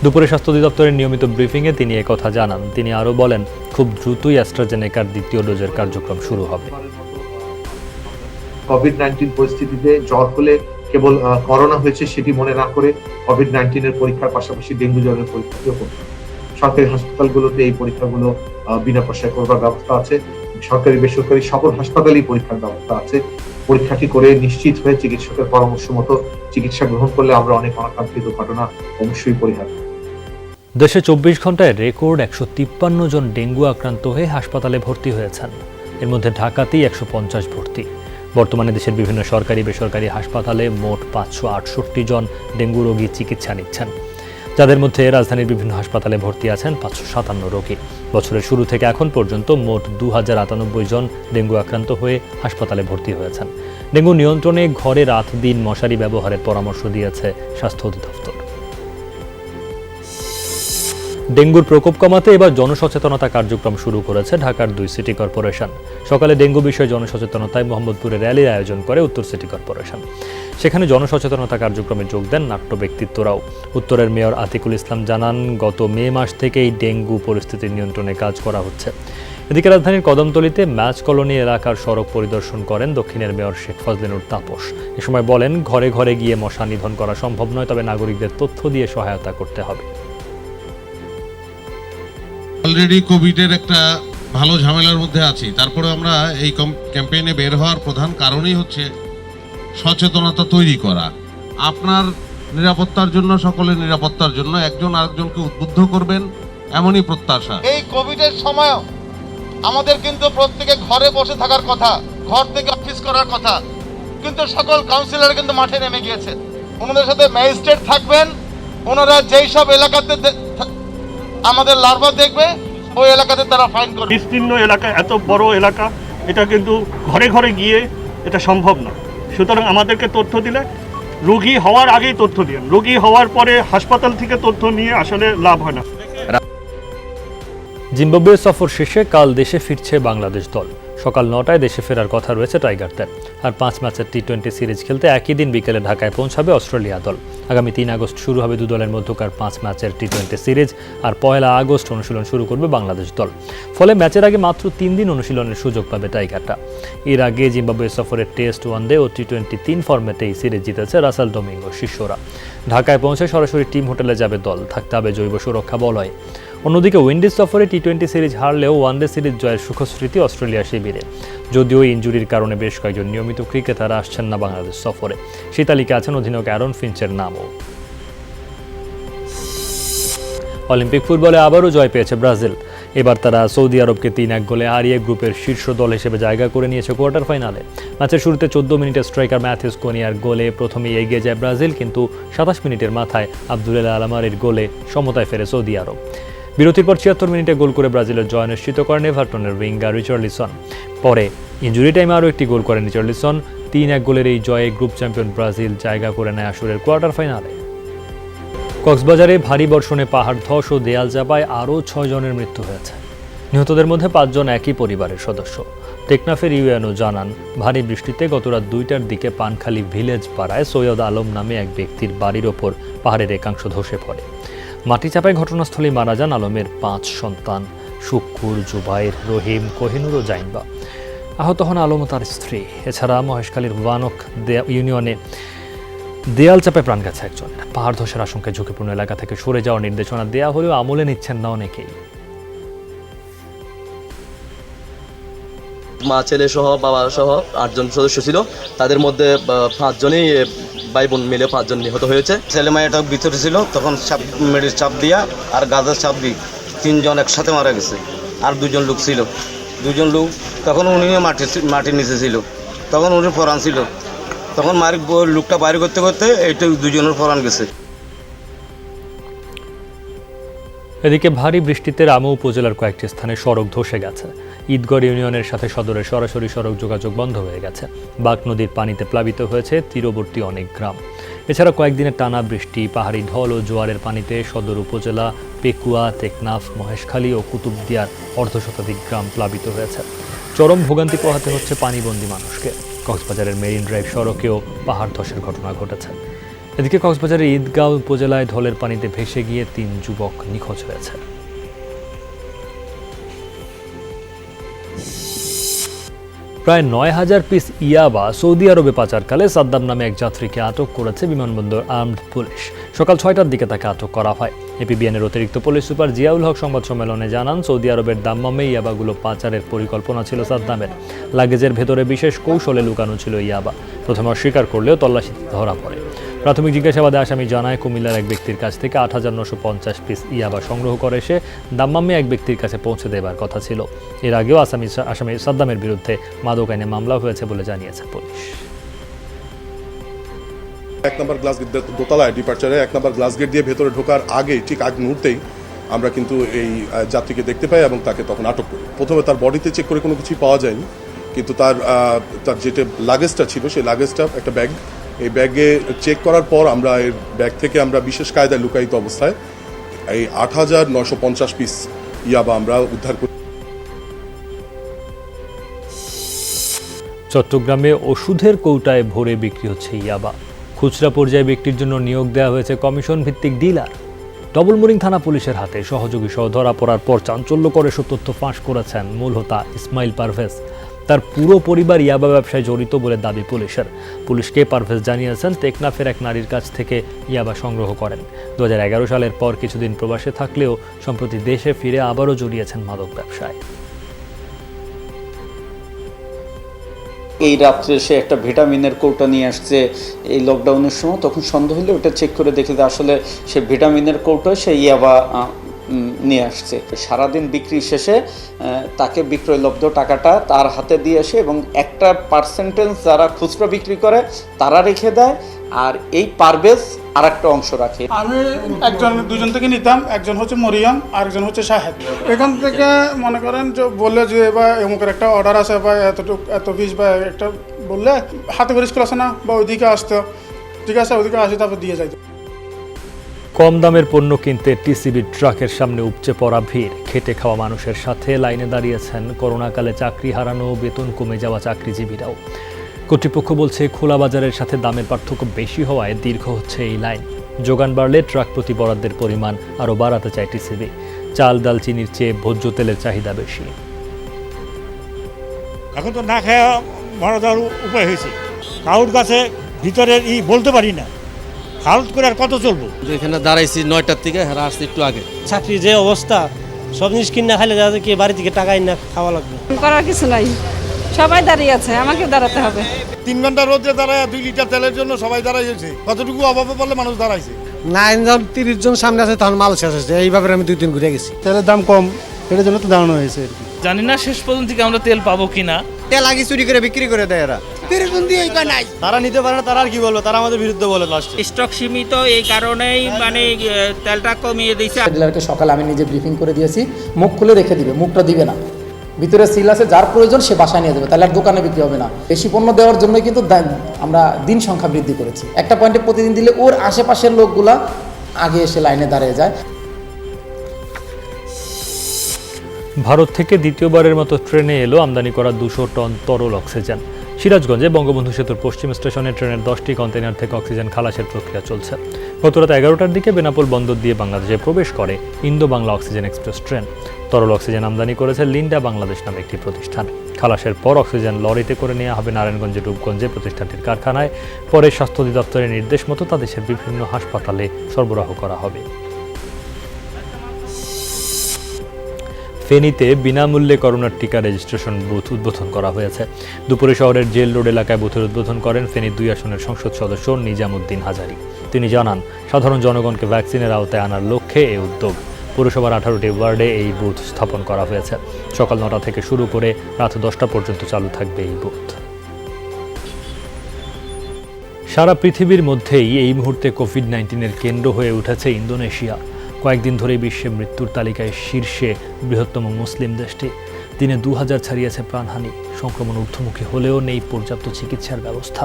দুপুরে স্বাস্থ্য অধিদপ্তরের নিয়মিত ব্রিফিংয়ে তিনি একথা জানান। তিনি আরও বলেন, খুব দ্রুতই অ্যাস্ট্রাজেনেকার দ্বিতীয় ডোজের কার্যক্রম শুরু হবে। কোভিড-19 পরিস্থিতিতে জ্বর হলে কেবল করোনা হয়েছে সেটি মনে না করে কোভিড-19 এর পরীক্ষার পাশাপাশি ডেঙ্গু জ্বরের পরীক্ষাটিও করতে হবে। সরকারি হাসপাতালগুলোতে এই পরীক্ষাগুলো বিনা পয়সায় করবার ব্যবস্থা আছে। সরকারি বেসরকারি সকল হাসপাতালেই পরীক্ষার ব্যবস্থা আছে। পরীক্ষাটি করে নিশ্চিত হয়ে চিকিৎসকের পরামর্শ মতো চিকিৎসা গ্রহণ করলে আমরা অনেক অনাকাঙ্ক্ষিত ঘটনা অবশ্যই পরিহার। দেশে 24 ঘন্টায় রেকর্ড 153 জন ডেঙ্গু আক্রান্ত হয়ে হাসপাতালে ভর্তি হয়েছেন। এর মধ্যে ঢাকাতেই 150 ভর্তি। বর্তমানে দেশের বিভিন্ন সরকারি বেসরকারি হাসপাতালে মোট 568 জন ডেঙ্গু রোগী চিকিৎসা নিচ্ছেন, যাদের মধ্যে রাজধানীর বিভিন্ন হাসপাতালে ভর্তি আছেন 557 রোগী। বছরের শুরু থেকে এখন পর্যন্ত মোট 2098 জন ডেঙ্গু আক্রান্ত হয়ে হাসপাতালে ভর্তি হয়েছেন। ডেঙ্গু নিয়ন্ত্রণে ঘরে রাত দিন মশারি ব্যবহারের পরামর্শ দিয়েছে স্বাস্থ্য অধিদপ্তর। ডেঙ্গুর প্রকোপ কমাতে এবার জনসচেতনতা কার্যক্রম শুরু করেছে ঢাকার 2 সিটি কর্পোরেশন। সকালে ডেঙ্গু বিষয়ে জনসচেতনতায় মোহাম্মদপুরে র্যালির আয়োজন করে উত্তর সিটি কর্পোরেশন। সেখানে জনসচেতনতা কার্যক্রমে যোগ দেন নাট্য ব্যক্তিত্বরাও। উত্তরের মেয়র আতিকুল ইসলাম জানান, গত মে মাস থেকেই ডেঙ্গু পরিস্থিতি নিয়ন্ত্রণে কাজ করা হচ্ছে। এদিকে রাজধানীর কদমতলীতে ম্যাচ কলোনি এলাকার সড়ক পরিদর্শন করেন দক্ষিণের মেয়র শেখ ফজলিনুর তাপস। এ সময় বলেন, ঘরে ঘরে গিয়ে মশা নিধন করা সম্ভব নয়, তবে নাগরিকদের তথ্য দিয়ে সহায়তা করতে হবে। অলরেডি কোভিডের একটা ভালো ঝামেলার মধ্যে আছি, তারপরে আমরা এই ক্যাম্পেইনে বের হওয়ার প্রধান কারণই হচ্ছে সচেতনতা তৈরি করা। আপনার নিরাপত্তার জন্য, সকলের নিরাপত্তার জন্য একজন আরেকজনকে উদ্বুদ্ধ করবেন, এমনই প্রত্যাশা। এই কোভিডের সময় আমাদের কিন্তু প্রত্যেকে ঘরে বসে থাকার কথা, ঘর থেকে অফিস করার কথা, কিন্তু সকল কাউন্সিলর কিন্তু মাঠে নেমে গিয়েছে। ওনাদের সাথে ম্যাজিস্ট্রেট থাকবেন, ওনারা যেই সব এলাকাতে আমাদের লার্ভা দেখবে ওই এলাকাতে তারা ফাইন করবে। বিস্তীর্ণ এলাকা, এত বড় এলাকা, এটা কিন্তু ঘরে ঘরে গিয়ে এটা সম্ভব না। সুতরাং আমাদেরকে তথ্য দিলে, রোগী হওয়ার আগেই তথ্য দিন, রোগী হওয়ার পরে হাসপাতাল থেকে তথ্য নিয়ে আসলে লাভ হয় না। জিম্বাবুয়ে সফর শেষে কাল দেশে ফিরছে বাংলাদেশ দল। সকাল 9টায় দেশে ফেরার কথা রয়েছে টাইগারদের। আর 5 ম্যাচের টি-20 সিরিজ খেলতে একই দিন বিকেলে ঢাকায় পৌঁছাবে অস্ট্রেলিয়া দল। আগামী 3 আগস্ট শুরু হবে দু দলের মধ্যকার 5 ম্যাচের টি-20 সিরিজ, আর 1 আগস্ট অনুশীলন শুরু করবে বাংলাদেশ দল। ফলে ম্যাচের আগে মাত্র 3 দিন অনুশীলনের সুযোগ পাবে টাইগাররা। এর আগে জিম্বাবুয়ে সফরের টেস্ট, ওয়ানডে ও টি-20 3 ফরম্যাটে এই সিরিজ জিতেছে রাসেল ডোমিঙ্গো শিষ্যরা। ঢাকায় পৌঁছে সরাসরি টিম হোটেলে যাবে দল, থাকতে হবে জৈব সুরক্ষা বলয়। অন্যদিকে উইন্ডিজ সফরে টি-20 সিরিজ হারলেও ওয়ানডে সিরিজ জয়ের সুখস্মৃতি অস্ট্রেলিয়া শিবিরে। যদিও ইনজুরির কারণে বেশ কয়েকজন নিয়মিত ক্রিকেটার আসছেন না বাংলাদেশ সফরে। সেই তালিকায় আছেন অধিনায়ক অ্যারন ফিঞ্চের নামও। অলিম্পিক ফুটবলে আবারও জয় পেয়েছে ব্রাজিল। এবার তারা সৌদি আরবকে 3-1 গোলে হারিয়ে গ্রুপের শীর্ষ দল হিসেবে জায়গা করে নিয়েছে কোয়ার্টার ফাইনালে। ম্যাচের শুরুতে 14 মিনিটে স্ট্রাইকার ম্যাথিউস কোনিয়ার গোলে প্রথমেই এগিয়ে যায় ব্রাজিল, কিন্তু 27 মিনিটের মাথায় আব্দুল্লাহ আলমারের গোলে সমতায় ফেরে সৌদি আরব। বিরতির পর 76 মিনিটে গোল করে ব্রাজিলের জয় নিশ্চিত করেন এভারটনের উইঙ্গার রিচার্লিসন। পরে ইনজুরি টাইমে আরও একটি গোল করেন রিচার্লিসন। 3-1 গোলের এই জয়ে গ্রুপ চ্যাম্পিয়ন ব্রাজিল জায়গা করে নেয় আসরের কোয়ার্টার ফাইনালে। কক্সবাজারে ভারী বর্ষণে পাহাড় ধস ও দেয়াল চাপায় আরও 6 জনের মৃত্যু হয়েছে। নিহতদের মধ্যে 5 জন একই পরিবারের সদস্য। টেকনাফের ইউএনও জানান, ভারী বৃষ্টিতে গত রাত 2টার দিকে পানখালী ভিলেজ পাড়ায় সৈয়দ আলম নামে এক ব্যক্তির বাড়ির ওপর পাহাড়ের একাংশ ধসে পড়ে। মাটি চাপায় ঘটনাস্থলেই মারা যান আলমের 5 সন্তান শুক্কুর, জুবাইর, রহিম, কোহিনুর ও জাইনবা। আহত হন আলম ও তার স্ত্রী। এছাড়া মহেশখালীর ওয়ানক ইউনিয়নে দেয়াল চাপায় প্রাণ গেছে একজন। পাহাড় ধসের আশঙ্কায় ঝুঁকিপূর্ণ এলাকা থেকে সরে যাওয়ার নির্দেশনা দেওয়া হলেও আমলে নিচ্ছেন না অনেকেই। মা, ছেলে সহ, বাবা সহ 8 জন সদস্য ছিল। তাদের মধ্যে 5 জনই ভাই বোন মিলে 5 জন নিহত হয়েছে। ছেলে মেয়েটা ভিতরে ছিল, তখন মেডির চাপ দিয়া আর গাজার চাপ দিয়ে 3 জন একসাথে মারা গেছে। আর 2 জন লোক ছিল, 2 জন লোক তখন উনি মাটির নিচে ছিল, তখন উনি ফরান ছিল, তখন লোকটা বাইরে করতে করতে এইটা 2 জনের ফরান গেছে। এদিকে ভারী বৃষ্টিতে রামু উপজেলার কয়েকটি স্থানে সড়ক ধসে গেছে। ঈদগড় ইউনিয়নের সাথে সদরের সরাসরি সড়ক যোগাযোগ বন্ধ হয়ে গেছে। বাঁক নদীর পানিতে প্লাবিত হয়েছে তীরবর্তী অনেক গ্রাম। এছাড়া কয়েকদিনের টানা বৃষ্টি, পাহাড়ি ঢল ও জোয়ারের পানিতে সদর উপজেলা, পেকুয়া, টেকনাফ, মহেশখালী ও কুতুবদিয়ার অর্ধশতাধিক গ্রাম প্লাবিত হয়েছে। চরম ভোগান্তি পোহাতে হচ্ছে পানিবন্দী মানুষকে। কক্সবাজারের মেরিন ড্রাইভ সড়কেও পাহাড় ধসের ঘটনা ঘটেছে। এদিকে কক্সবাজারের ঈদগাঁও উপজেলায় ঢলের পানিতে ভেসে গিয়ে 3 যুবক নিখোঁজ হয়েছে। প্রায় 9000 পিস ইয়াবা সৌদি আরবে পাচারকালে সাদ্দাম নামে এক যাত্রীকে আটক করেছে বিমানবন্দর আর্মড পুলিশ। সকাল 6টার দিকে তাকে আটক করা হয়। এপিবিএনের অতিরিক্ত পুলিশ সুপার জিয়াউল হক সংবাদ সম্মেলনে জানান, সৌদি আরবের দাম্মামে ইয়াবাগুলো পাচারের পরিকল্পনা ছিল সাদ্দামের। লাগেজের ভেতরে বিশেষ কৌশলে লুকানো ছিল ইয়াবা। প্রথমে অস্বীকার করলেও তল্লাশিতে ধরা পড়ে। প্রাথমিক জিজ্ঞাসাবাদে আসামি জানায় কুমিল্লার এক ব্যক্তির কাছ থেকে 8,950 পিস ইয়াবা সংগ্রহ করে সে দাম্মামে এক ব্যক্তির কাছে পৌঁছে দেবার কথা ছিল। এর আগেও আসামি সাদ্দামের বিরুদ্ধে মাদক আইনে মামলা হয়েছে বলে জানিয়েছে পুলিশ। 1 নম্বর গ্লাস গেট দোতলায় ডিপার্চারে 1 নম্বর গ্লাস গেট দিয়ে ভেতরে ঢোকার আগে ঠিক আগ মুহূর্তেই আমরা কিন্তু এই যাত্রীকে দেখতে পাই এবং তাকে তখন আটক করি। প্রথমে তার বডিতে চেক করে কোনো কিছুই পাওয়া যায়নি, কিন্তু তার যেটা লাগেজটা ছিল সেই লাগেজটা একটা ব্যাগ, এই ব্যাগে চেক করার পর আমরা এর ব্যাগ থেকে আমরা বিশেষ কায়দায় লুকায়িত অবস্থায় এই 8,950 পিস ইয়াবা আমরা উদ্ধার করি। চট্টগ্রামে ওষুধের কৌটায় ভরে বিক্রি হচ্ছে ইয়াবা। খুচরা পর্যায়ে বিক্রির জন্য নিয়োগ দেওয়া হয়েছে কমিশন ভিত্তিক ডিলার। ডবলমুরিং থানা পুলিশের হাতে সহযোগী সহ ধরা পড়ার পর চাঞ্চল্যকর এসব তথ্য ফাঁস করেছেন মূল হোতা ইসমাইল পারভেজ। তার পুরো পরিবার ইয়াবা ব্যবসায় জড়িত বলে দাবি পুলিশের। পুলিশকে পারভেজ জানিয়েছেন টেকনাফের এক নারীর কাছ থেকে ইয়াবা সংগ্রহ করেন। 2011 সালের পর কিছুদিন প্রবাসে থাকলেও সম্প্রতি দেশে ফিরে আবারও জড়িয়েছেন মাদক ব্যবসায়। এই রাত্রে সে একটা ভিটামিনের কৌটা নিয়ে আসছে এই লকডাউনের সময়, তখন সন্দেহ হলে ওটা চেক করে দেখে যে আসলে সে ভিটামিনের কৌটায় সে ইয়াবা নিয়ে আসছে। সারাদিন বিক্রি শেষে তাকে বিক্রয়লব্ধ টাকাটা তার হাতে দিয়ে আসে এবং একটা পার্সেন্টেজ যারা খুচরো বিক্রি করে তারা রেখে দেয়, আর এই পারভেজ আর একটা অংশ রাখে। আমি দুজন থেকে নিতাম, একজন হচ্ছে মরিয়ম আর একজন হচ্ছে শাহেদ। এখান থেকে মনে করেন যে বললে যে বা এমুকের একটা অর্ডার আছে বা এত পিস বা একটা বললে হাতে করে স্কুল আসে না বা ওইদিকে আসতো, ঠিক আছে ওইদিকে আসে তারপর দিয়ে যাইতো। কম দামের পণ্য কিনতে টিসিবির ট্রাকের সামনে উপচে পড়া ভিড়। খেটে খাওয়া মানুষের সাথে লাইনে দাঁড়িয়েছেন করোনাকালে চাকরি হারানো বেতন কমে যাওয়া চাকরিজীবীরাও। কর্তৃপক্ষ বলছে খোলা বাজারের সাথে দামের পার্থক্য বেশি হওয়ায় দীর্ঘ হচ্ছে এই লাইন। যোগান বাড়লে ট্রাক প্রতি বরাদ্দের পরিমাণ আরও বাড়াতে চায় টিসিবি। চাল ডাল চিনির চেয়ে ভোজ্য তেলের চাহিদা বেশি। এখন তো না খাওয়া মারা যাওয়ার উপায় হয়েছে। কাউর কাছে ভিতরের বলতে পারি না, হালত করে আর কত চলবো। এখানে দাঁড়াইছি 9টার থেকে, হারা আসছি একটু আগে। চাকরি যে অবস্থা, সব জিনিস কিনে খাইলে যাতে কি বাড়ি থেকে টাকা না খাওয়া লাগবে। করার কিছু নাই, সবাই দাঁড়িয়ে আছে, আমাকে দাঁড়াতে হবে। 3 ঘন্টা রোদে দাঁড়ায় 2 লিটার তেলের জন্য সবাই দাঁড়াইছে। কতটুকু অভাবে পড়লে মানুষ দাঁড়াইছে। 30 জন সামনে আছে, তখন মাল শেষ হয়েছে। এইভাবে আমি 2 দিন ঘুরে গেছি। তেলের দাম কম, এটার জন্য তো দাঁড়ানো হয়েছে। জানি না শেষ পর্যন্ত কি আমরা তেল পাবো কিনা। তেল আগে চুরি করে বিক্রি করে দেয় এরা। তারা নিতে পারে না, তারা আর কি বলবো, তারা আমাদের বিরুদ্ধে বলে লাস্টে। স্টক সীমিত, এই কারণেই মানে তেলটা কমিয়ে দিয়েছে। ডিলারকে সকালে আমি নিজে ব্রিফিং করে দিয়েছি, মুখ খুলে রেখে দিবে, মুখটা দিবে না। ভিতরে সিল আছে, যার প্রয়োজন সে বাসায় নিয়ে যাবে, তাহলে আর দোকানে বিক্রি হবে না। বেশি পণ্য দেওয়ার জন্য কিন্তু আমরা দিন সংখ্যা বৃদ্ধি করেছি। একটা পয়েন্টে প্রতিদিন দিলে ওর আশেপাশের লোকগুলা আগে এসে লাইনে দাঁড়িয়ে যায়। ভারত থেকে দ্বিতীয়বারের মতো ট্রেনে এলো আমদানি করা 200 টন তরল অক্সিজেন। সিরাজগঞ্জে বঙ্গবন্ধু সেতুর পশ্চিম স্টেশনে ট্রেনের 10টি কন্টেইনার থেকে অক্সিজেন খালাসের প্রক্রিয়া চলছে। গত রাত 11টার দিকে বেনাপোল বন্দর দিয়ে বাংলাদেশে প্রবেশ করে Indo Bangla oxygen express train. তরল অক্সিজেন আমদানি করেছে লিন্ডা বাংলাদেশ নামে একটি প্রতিষ্ঠান। খালাসের পর অক্সিজেন লরিতে করে নেওয়া হবে নারায়ণগঞ্জের রূপগঞ্জে প্রতিষ্ঠানটির কারখানায়। পরে স্বাস্থ্য অধিদপ্তরের নির্দেশ মতো তা দেশের বিভিন্ন হাসপাতালে সরবরাহ করা হবে। ফেনীতে বিনামূল্যে করোনার টিকা রেজিস্ট্রেশন বুথ উদ্বোধন করা হয়েছে। দুপুরে শহরের জেল রোড এলাকায় বুথের উদ্বোধন করেন ফেনীর 2 আসনের সংসদ সদস্য নিজামুদ্দিন হাজারি। তিনি জানান, সাধারণ জনগণকে ভ্যাকসিনের আওতায় আনার লক্ষ্যে এই উদ্যোগ। পুরসভার 18টি ওয়ার্ডে এই বুথ স্থাপন করা হয়েছে। সকাল 9টা থেকে শুরু করে রাত 10টা পর্যন্ত চালু থাকবে এই বুথ। সারা পৃথিবীর মধ্যেই এই মুহূর্তে কোভিড-19-এর কেন্দ্র হয়ে উঠেছে ইন্দোনেশিয়া। কয়েকদিন ধরে বিশ্বে মৃত্যুর তালিকায় শীর্ষে বৃহত্তম মুসলিম দেশটি। দিনে 2000 ছাড়িয়েছে প্রাণহানি। সংক্রমণ ঊর্ধ্বমুখী হলেও নেই পর্যাপ্ত চিকিৎসার ব্যবস্থা।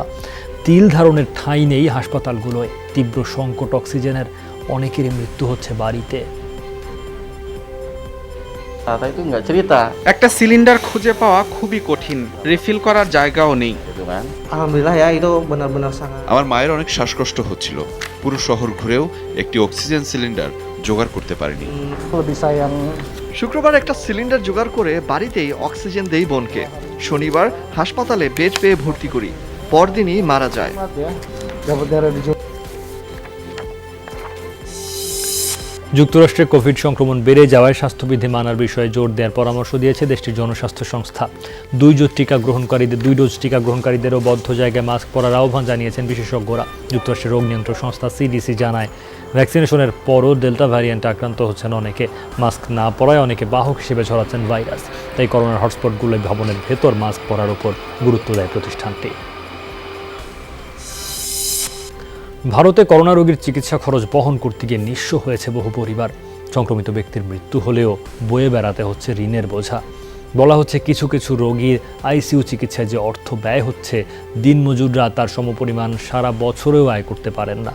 তিল ধারণের ঠাঁই নেই হাসপাতালগুলোয়। তীব্র সংকট অক্সিজেনের, অনেকেরই মৃত্যু হচ্ছে বাড়িতে। একটা সিলিন্ডার খুঁজে পাওয়া খুবই কঠিন, রিফিল করার জায়গাও নেই। আমার মায়ের অনেক শ্বাসকষ্ট হচ্ছিল, পুরো শহর ঘুরেও একটি অক্সিজেন সিলিন্ডার জোগাড় করতে পারিনি। শুক্রবার একটা সিলিন্ডার জোগাড় করে বাড়িতেই অক্সিজেন দেই বোনকে। শনিবার হাসপাতালে বেড পেয়ে ভর্তি করি, পরদিনই মারা যায়। যুক্তরাষ্ট্রে কোভিড সংক্রমণ বেড়ে যাওয়ায় স্বাস্থ্যবিধি মানার বিষয়ে জোর দেওয়ার পরামর্শ দিয়েছে দেশটির জনস্বাস্থ্য সংস্থা। 2 ডোজ টিকা গ্রহণকারীদেরও বদ্ধ জায়গায় মাস্ক পরার আহ্বান জানিয়েছেন বিশেষজ্ঞরা। যুক্তরাষ্ট্রের রোগ নিয়ন্ত্রণ সংস্থা সিডিসি জানায়, ভ্যাকসিনেশনের পরও ডেল্টা ভ্যারিয়েন্টে আক্রান্ত হচ্ছেন অনেকে। মাস্ক না পরায় অনেকে বাহক হিসেবে ছড়াচ্ছেন ভাইরাস। তাই করোনার হটস্পটগুলোয় ভবনের ভেতর মাস্ক পরার উপর গুরুত্ব দেয় প্রতিষ্ঠানটি। ভারতে করোনা রোগীর চিকিৎসা খরচ বহন করতে গিয়ে নিঃস্ব হয়েছে বহু পরিবার। সংক্রমিত ব্যক্তির মৃত্যু হলেও বয়ে বেড়াতে হচ্ছে ঋণের বোঝা। বলা হচ্ছে কিছু কিছু রোগীর আইসিইউ চিকিৎসায় যে অর্থ ব্যয় হচ্ছে, দিনমজুররা তার সমপরিমাণ সারা বছরেও আয় করতে পারেন না।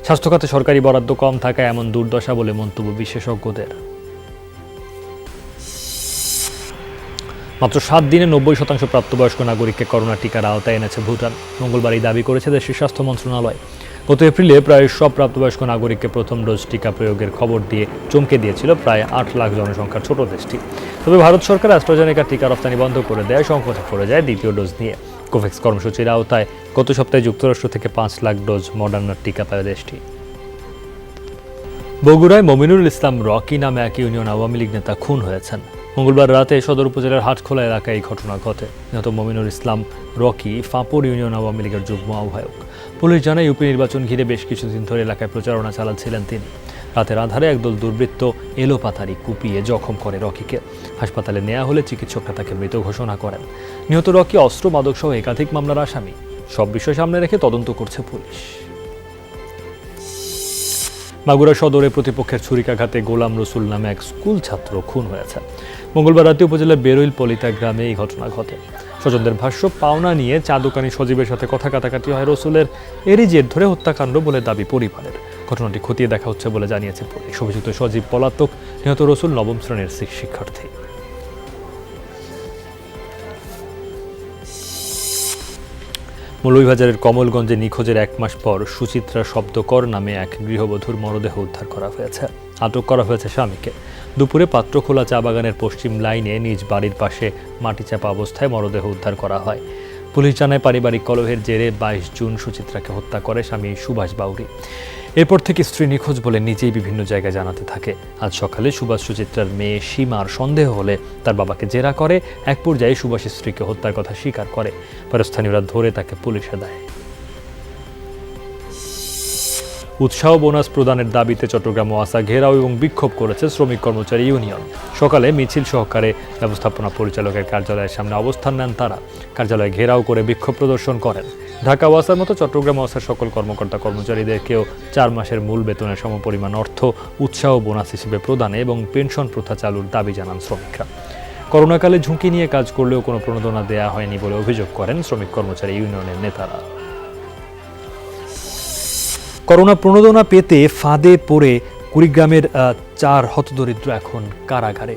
স্বাস্থ্য খাতে সরকারি বরাদ্দ কম থাকায় এমন দুর্দশা বলে মন্তব্য বিশেষজ্ঞদের। মাত্র 7 দিনে 90% প্রাপ্তবয়স্ক নাগরিককে করোনা টিকার আওতায় এনেছে ভুটান। মঙ্গলবার এই দাবি করেছে দেশের স্বাস্থ্য মন্ত্রণালয়। গত এপ্রিলে প্রায় সব প্রাপ্তবয়স্ক নাগরিককে প্রথম ডোজ টিকা প্রয়োগের খবর দিয়ে চমকে দিয়েছিল প্রায় 8 লাখ জনসংখ্যার ছোট দেশটি। তবে ভারত সরকার অ্যাস্ট্রাজেনেকা টিকা রপ্তানি বন্ধ করে দেয়, সংকটে পড়ে যায় দ্বিতীয় ডোজ নিয়ে। কোভ্যাক্স কর্মসূচির আওতায় গত সপ্তাহে যুক্তরাষ্ট্র থেকে 5 লাখ ডোজ মডার্নার টিকা পায় দেশটি। বগুড়ায় মমিনুল ইসলাম রকি নামে এক ইউনিয়ন আওয়ামী লীগ নেতা খুন হয়েছেন। মঙ্গলবার রাতে সদর উপজেলার হাটখোলা এলাকায় এই ঘটনা ঘটে। নিহত মমিনুল ইসলাম রকি ফাঁপুর ইউনিয়ন আওয়ামী লীগের যুগ্ম আহ্বায়ক। পুলিশ জানায়, ইউপি নির্বাচন ঘিরে বেশ কিছুদিন ধরে এলাকায় প্রচারণা চালাচ্ছিলেন তিনি। রাতের আধারে একদল দুর্বৃত্ত এলোপাতাড়ি কুপিয়ে জখম করে রকিকে। হাসপাতালে নেওয়া হলে চিকিৎসকরা তাকে মৃত ঘোষণা করেন। নিহত রকি অস্ত্র, মাদকসহ একাধিক মামলার আসামি। সব বিষয় সামনে রেখে তদন্ত করছে পুলিশ। মাগুরা সদরে প্রতিপক্ষের ছুরিকাঘাতে গোলাম রসুল নামে এক স্কুল ছাত্র খুন হয়েছে। মঙ্গলবার রাতে উপজেলার বেরইল পলিতা গ্রামে এই ঘটনা ঘটে। স্বজনদের ভাষ্য, পাওনা নিয়ে চা দোকানি সজীবের সাথে কথা কাটাকাটি হয় রসুলের। এরই জের ধরে হত্যাকাণ্ড বলে দাবি পরিবারের। ঘটনাটি খতিয়ে দেখা হচ্ছে বলে জানিয়েছে পুলিশ। অভিযুক্ত সজীব পলাতক, নিহত রসুল 9ম শ্রেণীর শিক্ষার্থী। মৌলভীবাজারের কমলগঞ্জে নিখোঁজের 1 মাস পর সুচিত্রা শব্দকর নামে এক গৃহবধূর মরদেহ উদ্ধার করা হয়েছে। আটক করা হয়েছে স্বামীকে। দুপুরে পাত্রখোলা চা বাগানের পশ্চিম লাইনে নিজ বাড়ির পাশে মাটি চাপা অবস্থায় মরদেহ উদ্ধার করা হয়। পুলিশ জানায়, পারিবারিক কলহের জেরে 22 জুন সুচিত্রাকে হত্যা করে স্বামী সুভাষ বাউরি। এরপর থেকে স্ত্রী নিখোঁজ বলে নিজেই বিভিন্ন জায়গায় জানাতে থাকে। আজ সকালে সুভাষ সুচিত্রার মেয়ে সীমার সন্দেহ হলে তার বাবাকে জেরা করে। এক পর্যায়ে সুভাষের স্ত্রীকে হত্যার কথা স্বীকার করে। পরে স্থানীয়রা ধরে তাকে পুলিশে দেয়। উৎসাহ বোনাস প্রদানের দাবিতে চট্টগ্রাম ওয়াসা ঘেরাও এবং বিক্ষোভ করেছে শ্রমিক কর্মচারী ইউনিয়ন। সকালে মিছিল সহকারে ব্যবস্থাপনা পরিচালকের কার্যালয়ের সামনে অবস্থান নেন তারা। কার্যালয় ঘেরাও করে বিক্ষোভ প্রদর্শন করেন। ঢাকা ওয়াসার মতো চট্টগ্রাম ওয়াসার সকল কর্মকর্তা কর্মচারীদেরকেও 4 মাসের মূল বেতনের সমপরিমাণ অর্থ উৎসাহ বোনাস হিসেবে প্রদানে এবং পেনশন প্রথা চালুর দাবি জানান শ্রমিকরা। করোনাকালে ঝুঁকি নিয়ে কাজ করলেও কোনো প্রণোদনা দেয়া হয়নি বলে অভিযোগ করেন শ্রমিক কর্মচারী ইউনিয়নের নেতারা। করোনা প্রণোদনা পেতে ফাঁদে পড়ে কুড়িগ্রামের 4 হতদরিদ্র এখন কারাগারে।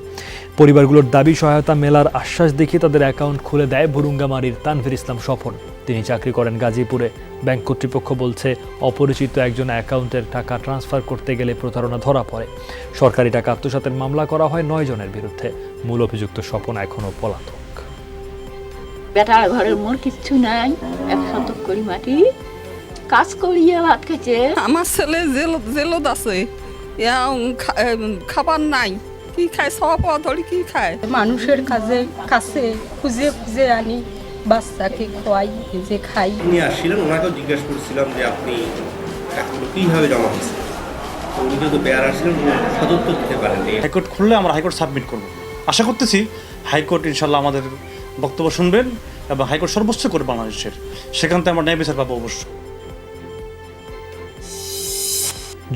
পরিবারগুলোর দাবি, সহায়তা মেলার আশ্বাস দেখিয়ে তাদের অ্যাকাউন্ট খুলে দেয় ভুরুঙ্গামারীর তানভীর ইসলাম স্বপন। তিনি চাকরি করেন গাজীপুরে। ব্যাংক কর্তৃপক্ষ বলছে, অপরিচিত একজন অ্যাকাউন্টের টাকা ট্রান্সফার করতে গেলে প্রতারণা ধরা পড়ে। সরকারি টাকা আত্মসাতের মামলা করা হয় 9 জনের বিরুদ্ধে। মূল অভিযুক্ত স্বপন এখনও পলাতক। বেটার ঘরের মোর কিচ্ছু নাই, 1 শতক করি মাটি কাজ করিয়ে ভাত খেছে। আমার ছেলে জেলত আছে, খাবার নাই, কি খায়, সব ধরি কি খায়। মানুষের কাছে খুঁজে খুঁজে আনি, বাচ্চাকে খোয়াই, ভেজে খাই। উনি আসছিলেন, ওনাকেও জিজ্ঞেস করছিলাম যে আপনি টাকাগুলো কীভাবে জমা হয়েছে। উনি যেহেতু বেয়ার আসছিলেন, সদুত্তর দিতে পারেননি। হাইকোর্ট খুললে আমরা হাইকোর্ট সাবমিট করব। আশা করতেছি হাইকোর্ট ইনশাল্লাহ আমাদের বক্তব্য শুনবেন এবং হাইকোর্ট সর্বোচ্চ করে বাংলাদেশের, সেখান থেকে আমরা ন্যায় বিচার পাবো অবশ্য।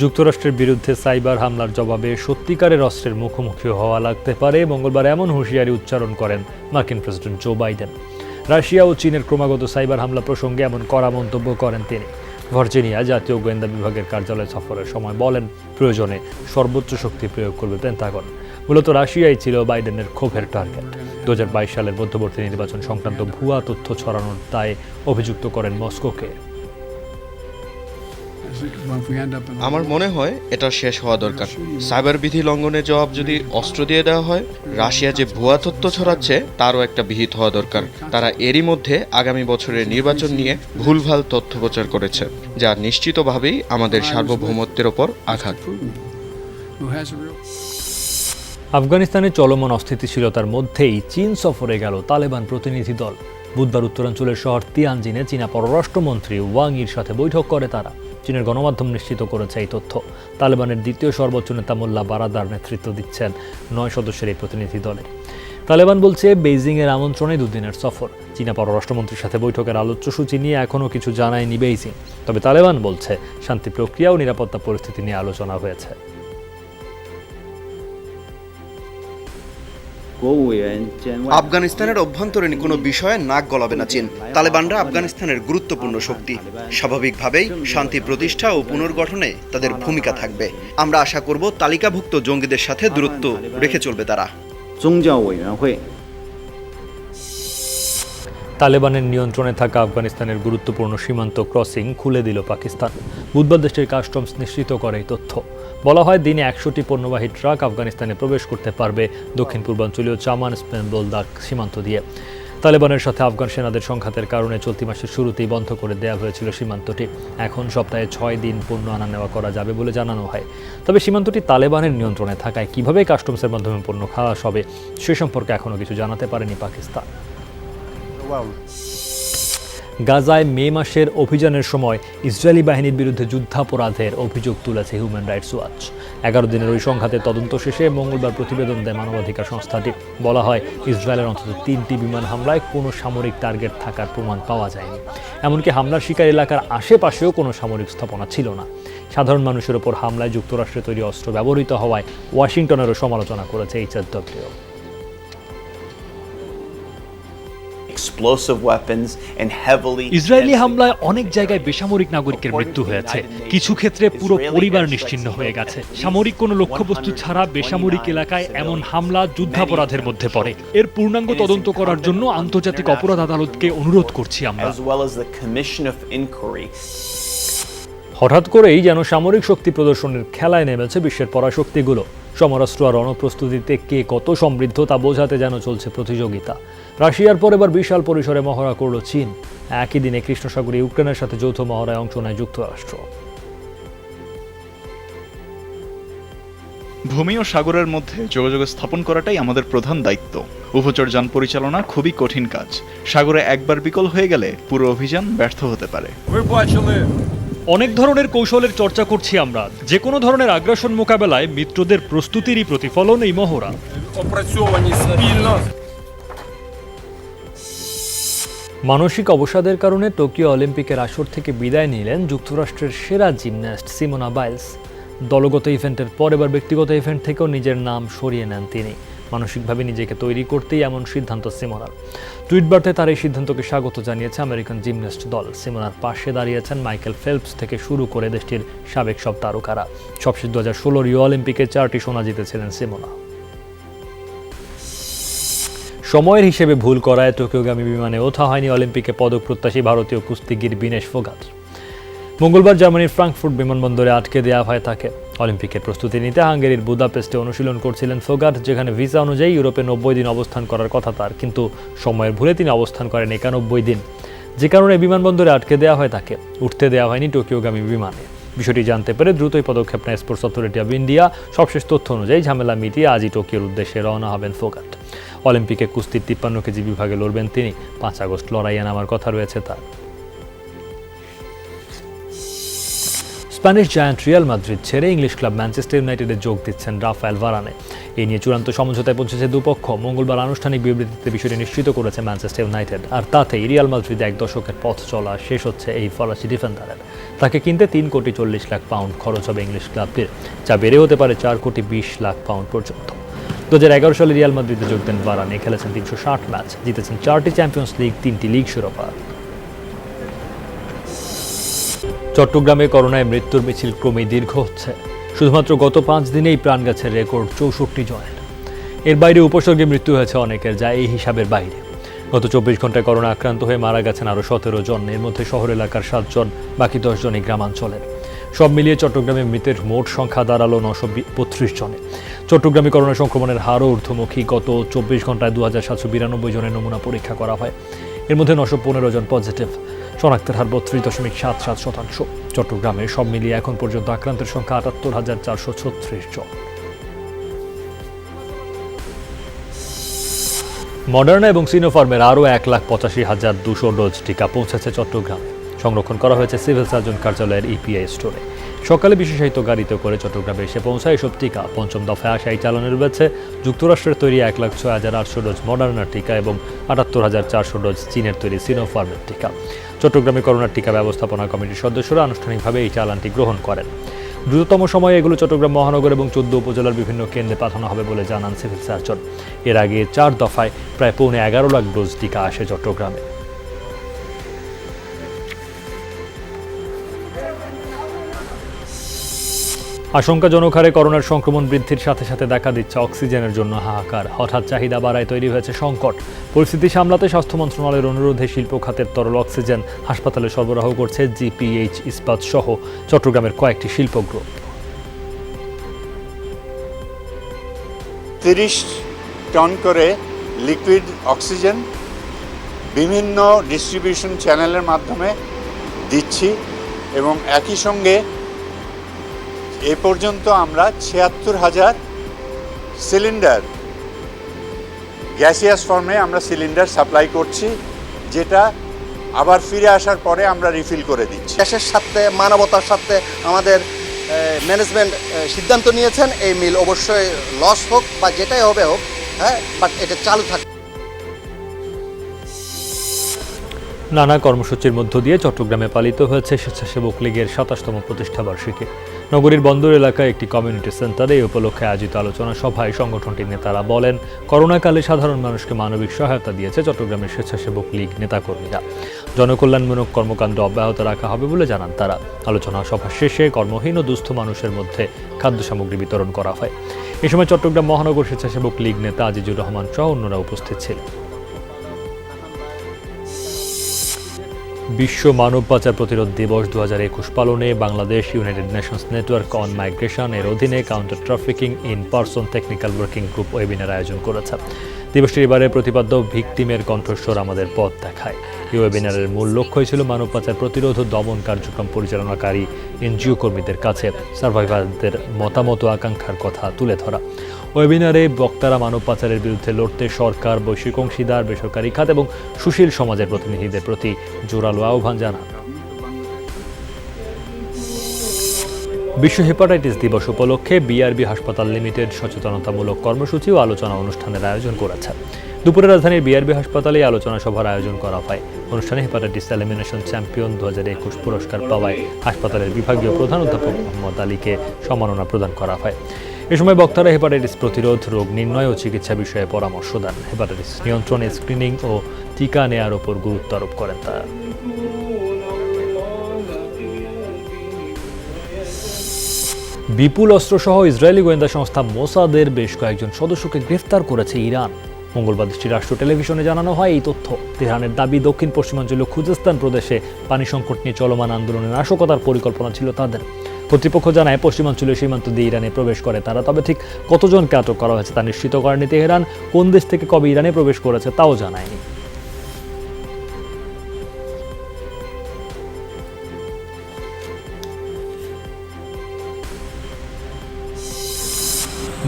যুক্তরাষ্ট্রের বিরুদ্ধে সাইবার হামলার জবাবে সত্যিকারের অস্ত্রের মুখোমুখি হওয়া লাগতে পারে। মঙ্গলবার এমন হুঁশিয়ারি উচ্চারণ করেন মার্কিন প্রেসিডেন্ট জো বাইডেন। রাশিয়া ও চীনের ক্রমাগত সাইবার হামলা প্রসঙ্গে এমন কড়া মন্তব্য করেন তিনি। ভার্জিনিয়া জাতীয় গোয়েন্দা বিভাগের কার্যালয় সফরের সময় বলেন, প্রয়োজনে সর্বোচ্চ শক্তি প্রয়োগ করবে পেন্টাগন। মূলত রাশিয়াই ছিল বাইডেনের ক্ষোভের টার্গেট। 2022 সালের মধ্যবর্তী নির্বাচন সংক্রান্ত ভুয়া তথ্য ছড়ানোর দায়ে অভিযুক্ত করেন মস্কোকে। আমার মনে হয় এটা শেষ হওয়া দরকার। সাইবার বিধি লঙ্ঘনের জবাব যদি অস্ত্র দিয়ে দেওয়া হয়, রাশিয়া যে ভুয়া তথ্য ছড়াচ্ছে তারও একটা বিহিত হওয়া দরকার। তারা এরই মধ্যে আগামী বছরের নির্বাচন নিয়ে ভুলভাল তথ্য প্রচার করেছে, যা নিশ্চিতভাবেই আমাদের সার্বভৌমত্বের ওপর আঘাত। আফগানিস্তানে চলমান অস্থিতিশীলতার মধ্যেই চীন সফরে গেল তালেবান প্রতিনিধি দল। বুধবার উত্তরাঞ্চলের শহর তিয়ানজিনে চীনা পররাষ্ট্রমন্ত্রী ওয়াং ইর সাথে বৈঠক করে তারা। চীনের গণমাধ্যম নিশ্চিত করেছে এই তথ্য। তালেবানের দ্বিতীয় সর্বোচ্চ নেতা মোল্লা বারাদার নেতৃত্ব দিচ্ছেন 9 সদস্যের এই প্রতিনিধি দলের। তালেবান বলছে বেইজিংয়ের আমন্ত্রণে দুদিনের সফর। চীনা পররাষ্ট্রমন্ত্রীর সাথে বৈঠকের আলোচ্যসূচি নিয়ে এখনও কিছু জানায়নি বেইজিং। তবে তালেবান বলছে শান্তি প্রক্রিয়া ও নিরাপত্তা পরিস্থিতি নিয়ে আলোচনা হয়েছে। আফগানিস্তানের অভ্যন্তরীণ কোনো বিষয়ে নাক গলাবে না চীন। তালেবানরা আফগানিস্তানের গুরুত্বপূর্ণ শক্তি। স্বাভাবিকভাবেই শান্তি প্রতিষ্ঠা ও পুনর্গঠনে তাদের ভূমিকা থাকবে। আমরা আশা করব তালিকাভুক্ত জঙ্গিদের সাথে দূরত্ব রেখে চলবে তারা। তালেবানের নিয়ন্ত্রণে থাকা আফগানিস্তানের গুরুত্বপূর্ণ সীমান্ত ক্রসিং খুলে দিল পাকিস্তান। বুধবার দেশটির কাস্টমস নিশ্চিত করে এই তথ্য। বলা হয় দিনে 100টি পণ্যবাহী ট্রাক আফগানিস্তানে প্রবেশ করতে পারবে দক্ষিণ পূর্বাঞ্চলীয় চামান স্পেনবোলদাক সীমান্ত দিয়ে। তালেবানের সাথে আফগান সেনাদের সংঘাতের কারণে চলতি মাসের শুরুতেই বন্ধ করে দেওয়া হয়েছিল সীমান্তটি। এখন সপ্তাহে 6 দিন পণ্য আনা নেওয়া করা যাবে বলে জানানো হয়। তবে সীমান্তটি তালেবানের নিয়ন্ত্রণে থাকায় কিভাবে কাস্টমসের মাধ্যমে পণ্য খালাস হবে সে সম্পর্কে এখনও কিছু জানাতে পারেনি পাকিস্তান। গাজায় মে মাসের অভিযানের সময় ইসরায়েলি বাহিনীর বিরুদ্ধে যুদ্ধাপরাধের অভিযোগ তুলেছে হিউম্যান রাইটস ওয়াচ। 11 দিনের ওই সংঘাতের তদন্ত শেষে মঙ্গলবার প্রতিবেদন দেয় মানবাধিকার সংস্থাটি। বলা হয় ইসরায়েলের অন্তত 3টি বিমান হামলায় কোনো সামরিক টার্গেট থাকার প্রমাণ পাওয়া যায়নি। এমনকি হামলার শিকার এলাকার আশেপাশেও কোনো সামরিক স্থাপনা ছিল না। সাধারণ মানুষের ওপর হামলায় যুক্তরাষ্ট্রে তৈরি অস্ত্র ব্যবহৃত হওয়ায় ওয়াশিংটনেরও সমালোচনা করেছে HRW। ইসরায়েলি হামলায় অনেক জায়গায় বেসামরিক নাগরিকের মৃত্যু হয়েছে, কিছু ক্ষেত্রে পুরো পরিবার নিশ্চিহ্ন হয়ে গেছে। সামরিক কোনো লক্ষ্যবস্তু ছাড়া বেসামরিক এলাকায় এমন হামলা যুদ্ধাপরাধের মধ্যে পড়ে। এর পূর্ণাঙ্গ তদন্ত করার জন্য আন্তর্জাতিক অপরাধ আদালতকে অনুরোধ করছি আমরা। হঠাৎ করেই যেন সামরিক শক্তি প্রদর্শনের খেলায় নেমেছে বিশ্বের পরাশক্তিগুলো। সমরাস্ত্র আর রণপ্রস্তুতিতে কে কত সমৃদ্ধ তা বোঝাতে যেন চলছে প্রতিযোগিতা। রাশিয়ার পর এবার বিশাল পরিসরে মহড়া করল চীন। একই দিনে কৃষ্ণসাগরে ইউক্রেনের সাথে যৌথ মহড়ায় অংশ নেয় যুক্তরাষ্ট্র। ভূমি ও সাগরের মধ্যে যোগাযোগ স্থাপন করাটাই আমাদের প্রধান দায়িত্ব। উভচর যান পরিচালনা খুবই কঠিন কাজ। সাগরে একবার বিকল হয়ে গেলে পুরো অভিযান ব্যর্থ হতে পারে। অনেক ধরনের কৌশলের চর্চা করছি আমরা। যে কোনো ধরনের আগ্রাসন মোকাবেলায় মিত্রদের প্রস্তুতিরই প্রতিফলন এই মহড়া। মানসিক অবসাদের কারণে টোকিও অলিম্পিকের আসর থেকে বিদায় নিলেন যুক্তরাষ্ট্রের সেরা জিমন্যাস্ট সিমোনা বাইলস। দলগত ইভেন্টের পর এবার ব্যক্তিগত ইভেন্ট থেকেও নিজের নাম সরিয়ে নেন তিনি। মানসিকভাবে নিজেকে তৈরি করতেই এমন সিদ্ধান্ত সিমোনার। টুইট বার্তে তার এই সিদ্ধান্তকে স্বাগত জানিয়েছে আমেরিকান জিমন্যাস্ট দল। সিমোনার পাশে দাঁড়িয়েছেন মাইকেল ফেলপস থেকে শুরু করে দেশটির সাবেক সব তারকারা। সবশেষ 2016 রিও অলিম্পিকে 4টি সোনা জিতেছিলেন সিমোনা। সময়ের হিসেবে ভুল করায় টোকিওগামী বিমানে ওঠা হয়নি অলিম্পিকে পদক প্রত্যাশী ভারতীয় কুস্তিগির বিনেশ ফোগাট। মঙ্গলবার জার্মানির ফ্রাঙ্কফুর্ট বিমানবন্দরে আটকে দেওয়া হয় তাকে। অলিম্পিকের প্রস্তুতি নিতে হাঙ্গেরির বুদাপেস্টে অনুশীলন করছিলেন ফোগাট, যেখানে ভিসা অনুযায়ী ইউরোপে 90 দিন অবস্থান করার কথা তার, কিন্তু সময়ের ভুলে তিনি অবস্থান করেন 91 দিন, যে কারণে বিমানবন্দরে আটকে দেওয়া হয় তাকে। উঠতে দেওয়া হয়নি টোকিওগামী বিমানে। বিষয়টি জানতে পেরে দ্রুতই পদক্ষেপ নেয় স্পোর্টস অথরিটি অব ইন্ডিয়া। সবশেষ তথ্য অনুযায়ী ঝামেলা মিটিয়ে আজই টোকিওর উদ্দেশ্যে রওনা হবেন ফোগাট। অলিম্পিকে কুস্তির 53 কেজি বিভাগে লড়বেন তিনি। 5 আগস্ট লড়াইয়ে নামার কথা রয়েছে তার। স্প্যানিশ জায়ান্ট রিয়াল মাদ্রিদ ছেড়ে ইংলিশ ক্লাব ম্যানচেস্টার ইউনাইটেডে যোগ দিচ্ছেন রাফায়েল ভারানে। এই নিয়ে চূড়ান্ত সমঝোতায় পৌঁছেছে দুপক্ষ। মঙ্গলবার আনুষ্ঠানিক বিবৃতিতে বিষয়টি নিশ্চিত করেছে ম্যানচেস্টার ইউনাইটেড। আর তাতেই রিয়াল মাদ্রিদে 1 দশকের পথ চলা শেষ হচ্ছে এই ফরাসি ডিফেন্ডারের। তাকে কিনতে 3 কোটি 40 লাখ পাউন্ড খরচ হবে ইংলিশ ক্লাবটির, যা বেড়ে হতে পারে 4 কোটি 20 লাখ পাউন্ড পর্যন্ত। 2011 সালে রিয়াল মাদ্রিদে যোগ দেন ভারানে। খেলেছেন 360 ম্যাচ, জিতেছেন 4টি চ্যাম্পিয়ন্স লিগ, 3টি লিগ শিরোপা। চট্টগ্রামে করোনায় মৃত্যুর মিছিল ক্রমেই দীর্ঘ হচ্ছে। শুধুমাত্র গত 5 দিনেই প্রাণ গেছে রেকর্ড 64 জনের। এর বাইরে উপসর্গে মৃত্যু হয়েছে অনেকের, যা এই হিসাবের বাইরে। গত 24 ঘন্টায় করোনা আক্রান্ত হয়ে মারা গেছেন আরও 17 জন। এর মধ্যে শহর এলাকার 7 জন, বাকি 10 জনই গ্রামাঞ্চলের। সব মিলিয়ে চট্টগ্রামে মৃতের মোট সংখ্যা দাঁড়ালো 932 জনে। চট্টগ্রামে করোনা সংক্রমণের হারও ঊর্ধ্বমুখী। গত 24 ঘন্টায় 2792 জনের নমুনা পরীক্ষা করা হয়। এর মধ্যে 915 জন পজিটিভ। শনাক্তের হার 32.77%। চট্টগ্রামে সব মিলিয়ে এখন পর্যন্ত আক্রান্তের সংখ্যা 78,436 জন। মডার্না এবং সিনোফার্মের আরও 1,85,200 ডোজ টিকা পৌঁছেছে চট্টগ্রামে। সংরক্ষণ করা হয়েছে সিভিল সার্জন কার্যালয়ের ইপিআই স্টোরে। সকালে বিশেষায়িত গাড়িতে করে চট্টগ্রামে এসে পৌঁছায় এসব টিকা। পঞ্চম দফায় আশায় চালানো রয়েছে যুক্তরাষ্ট্রের তৈরি 1,06,800 ডোজ মডার্নার টিকা এবং 78,400 ডোজ চীনের তৈরি সিনোফার্মের টিকা। চট্টগ্রামে করোনার টিকা ব্যবস্থাপনা কমিটির সদস্যরা আনুষ্ঠানিকভাবে এই চালানটি গ্রহণ করেন। দ্রুততম সময়ে এগুলো চট্টগ্রাম মহানগর এবং 14 উপজেলার বিভিন্ন কেন্দ্রে পাঠানো হবে বলে জানান সিভিল সার্জন। এর আগে 4 দফায় প্রায় 11.5 লাখ ডোজ টিকা আসে চট্টগ্রামে। আশঙ্কাজনক হারে করোনার সংক্রমণ বৃদ্ধির সাথে সাথে দেখা দিচ্ছে অক্সিজেনের জন্য হাহাকার। হঠাৎ চাহিদা বাড়ায় তৈরি হয়েছে সংকট। পরিস্থিতি সামলাতে স্বাস্থ্য মন্ত্রণালয়ের অনুরোধে শিল্প খাতের তরল অক্সিজেন হাসপাতালে সরবরাহ করছে জিপিএইচ ইস্পাত সহ চট্টগ্রামের কয়েকটি শিল্প গ্রুপ। 30 টন করে লিকুইড অক্সিজেন বিভিন্ন ডিস্ট্রিবিউশন চ্যানেলের মাধ্যমে দিচ্ছি এবং একই সঙ্গে এ পর্যন্ত আমরা 76,000 সিলিন্ডার গ্যাসিয়াস ফর্মে আমরা সিলিন্ডার সাপ্লাই করছি, যেটা আবার ফিরে আসার পরে আমরা রিফিল করে দিচ্ছি। দেশের সাথে মানবতার সাথে আমাদের ম্যানেজমেন্ট সিদ্ধান্ত নিয়েছেন এই মিল অবশ্যই লস হোক বা যেটাই হবে হোক, হ্যাঁ, বাট এটা চালু থাকবে। নানা কর্মসূচির মধ্য দিয়ে চট্টগ্রামে পালিত হয়েছে স্বেচ্ছাসেবক লীগের 27তম প্রতিষ্ঠাবার্ষিকী। নগরীর বন্দর এলাকায় একটি কমিউনিটি সেন্টারে এই উপলক্ষে আয়োজিত আলোচনা সভায় সংগঠনটির নেতারা বলেন, করোনাকালে সাধারণ মানুষকে মানবিক সহায়তা দিয়েছে চট্টগ্রামের স্বেচ্ছাসেবক লীগ নেতাকর্মীরা। জনকল্যাণমূলক কর্মকাণ্ড অব্যাহত রাখা হবে বলে জানান তারা। আলোচনা সভা শেষে কর্মহীন ও দুস্থ মানুষের মধ্যে খাদ্য সামগ্রী বিতরণ করা হয়। এ সময় চট্টগ্রাম মহানগর স্বেচ্ছাসেবক লীগ নেতা আজিজুর রহমান সহ অন্যরা উপস্থিত ছিলেন। বিশ্ব মানব পাচার প্রতিরোধ দিবস 2021 পালনে Bangladesh United Nations network on migration এর অধীনে counter trafficking in person technical working group webinar আয়োজন করেছে। দিবসটির এবারে প্রতিপাদ্য ভিকটিমের কণ্ঠস্বর আমাদের পথ দেখায়। এই ওয়েবিনারের মূল লক্ষ্যই ছিল মানব পাচার প্রতিরোধ ও দমন কার্যক্রম পরিচালনাকারী এনজিও কর্মীদের কাছে সার্ভাইভারদের মতামত ও আকাঙ্ক্ষার কথা তুলে ধরা। ওয়েবিনারে বক্তারা মানব পাচারের বিরুদ্ধে লড়তে সরকার, বৈশ্বিক অংশীদার, বেসরকারি খাত এবং সুশীল সমাজের প্রতিনিধিদের প্রতি জোরালো আহ্বান জানান। বিশ্ব হেপাটাইটিস দিবস উপলক্ষে বিআরবি হাসপাতাল লিমিটেড সচেতনতামূলক কর্মসূচি ও আলোচনা অনুষ্ঠানের আয়োজন করেছে। দুপুরে রাজধানীর বিআরবি হাসপাতালে আলোচনা সভার আয়োজন করা হয়। অনুষ্ঠানে হেপাটাইটিস এলিমিনেশন চ্যাম্পিয়ন 2021 পুরস্কার পাওয়ায় হাসপাতালের বিভাগীয় প্রধান অধ্যাপক মোহাম্মদ আলীকে সম্মাননা প্রদান করা হয়। এ সময় বক্তারা হেপাটাইটিস প্রতিরোধ, রোগ নির্ণয় ও চিকিৎসা বিষয়ে পরামর্শ দেন। হেপাটাইটিস নিয়ন্ত্রণে স্ক্রিনিং ও টিকা নেয়ার উপর গুরুত্ব আরোপ করেন তারা। বিপুল অস্ত্রসহ ইসরায়েলি গোয়েন্দা সংস্থা মোসাদের বেশ কয়েকজন সদস্যকে গ্রেফতার করেছে ইরান। মঙ্গলবার দেশটির রাষ্ট্র টেলিভিশনে জানানো হয় এই তথ্য। তেহরানের দাবি, দক্ষিণ পশ্চিমাঞ্চলীয় খুজেস্তান প্রদেশে পানি সংকট নিয়ে চলমান আন্দোলনের নাশকতার পরিকল্পনা ছিল তাদের। কর্তৃপক্ষ জানায়, পশ্চিমাঞ্চলীয় সীমান্ত দিয়ে ইরানে প্রবেশ করে তারা। তবে ঠিক কতজনকে আটক করা হয়েছে তা নিশ্চিত করেনি তেহরান। কোন দেশ থেকে কবে ইরানে প্রবেশ করেছে তাও জানায়নি।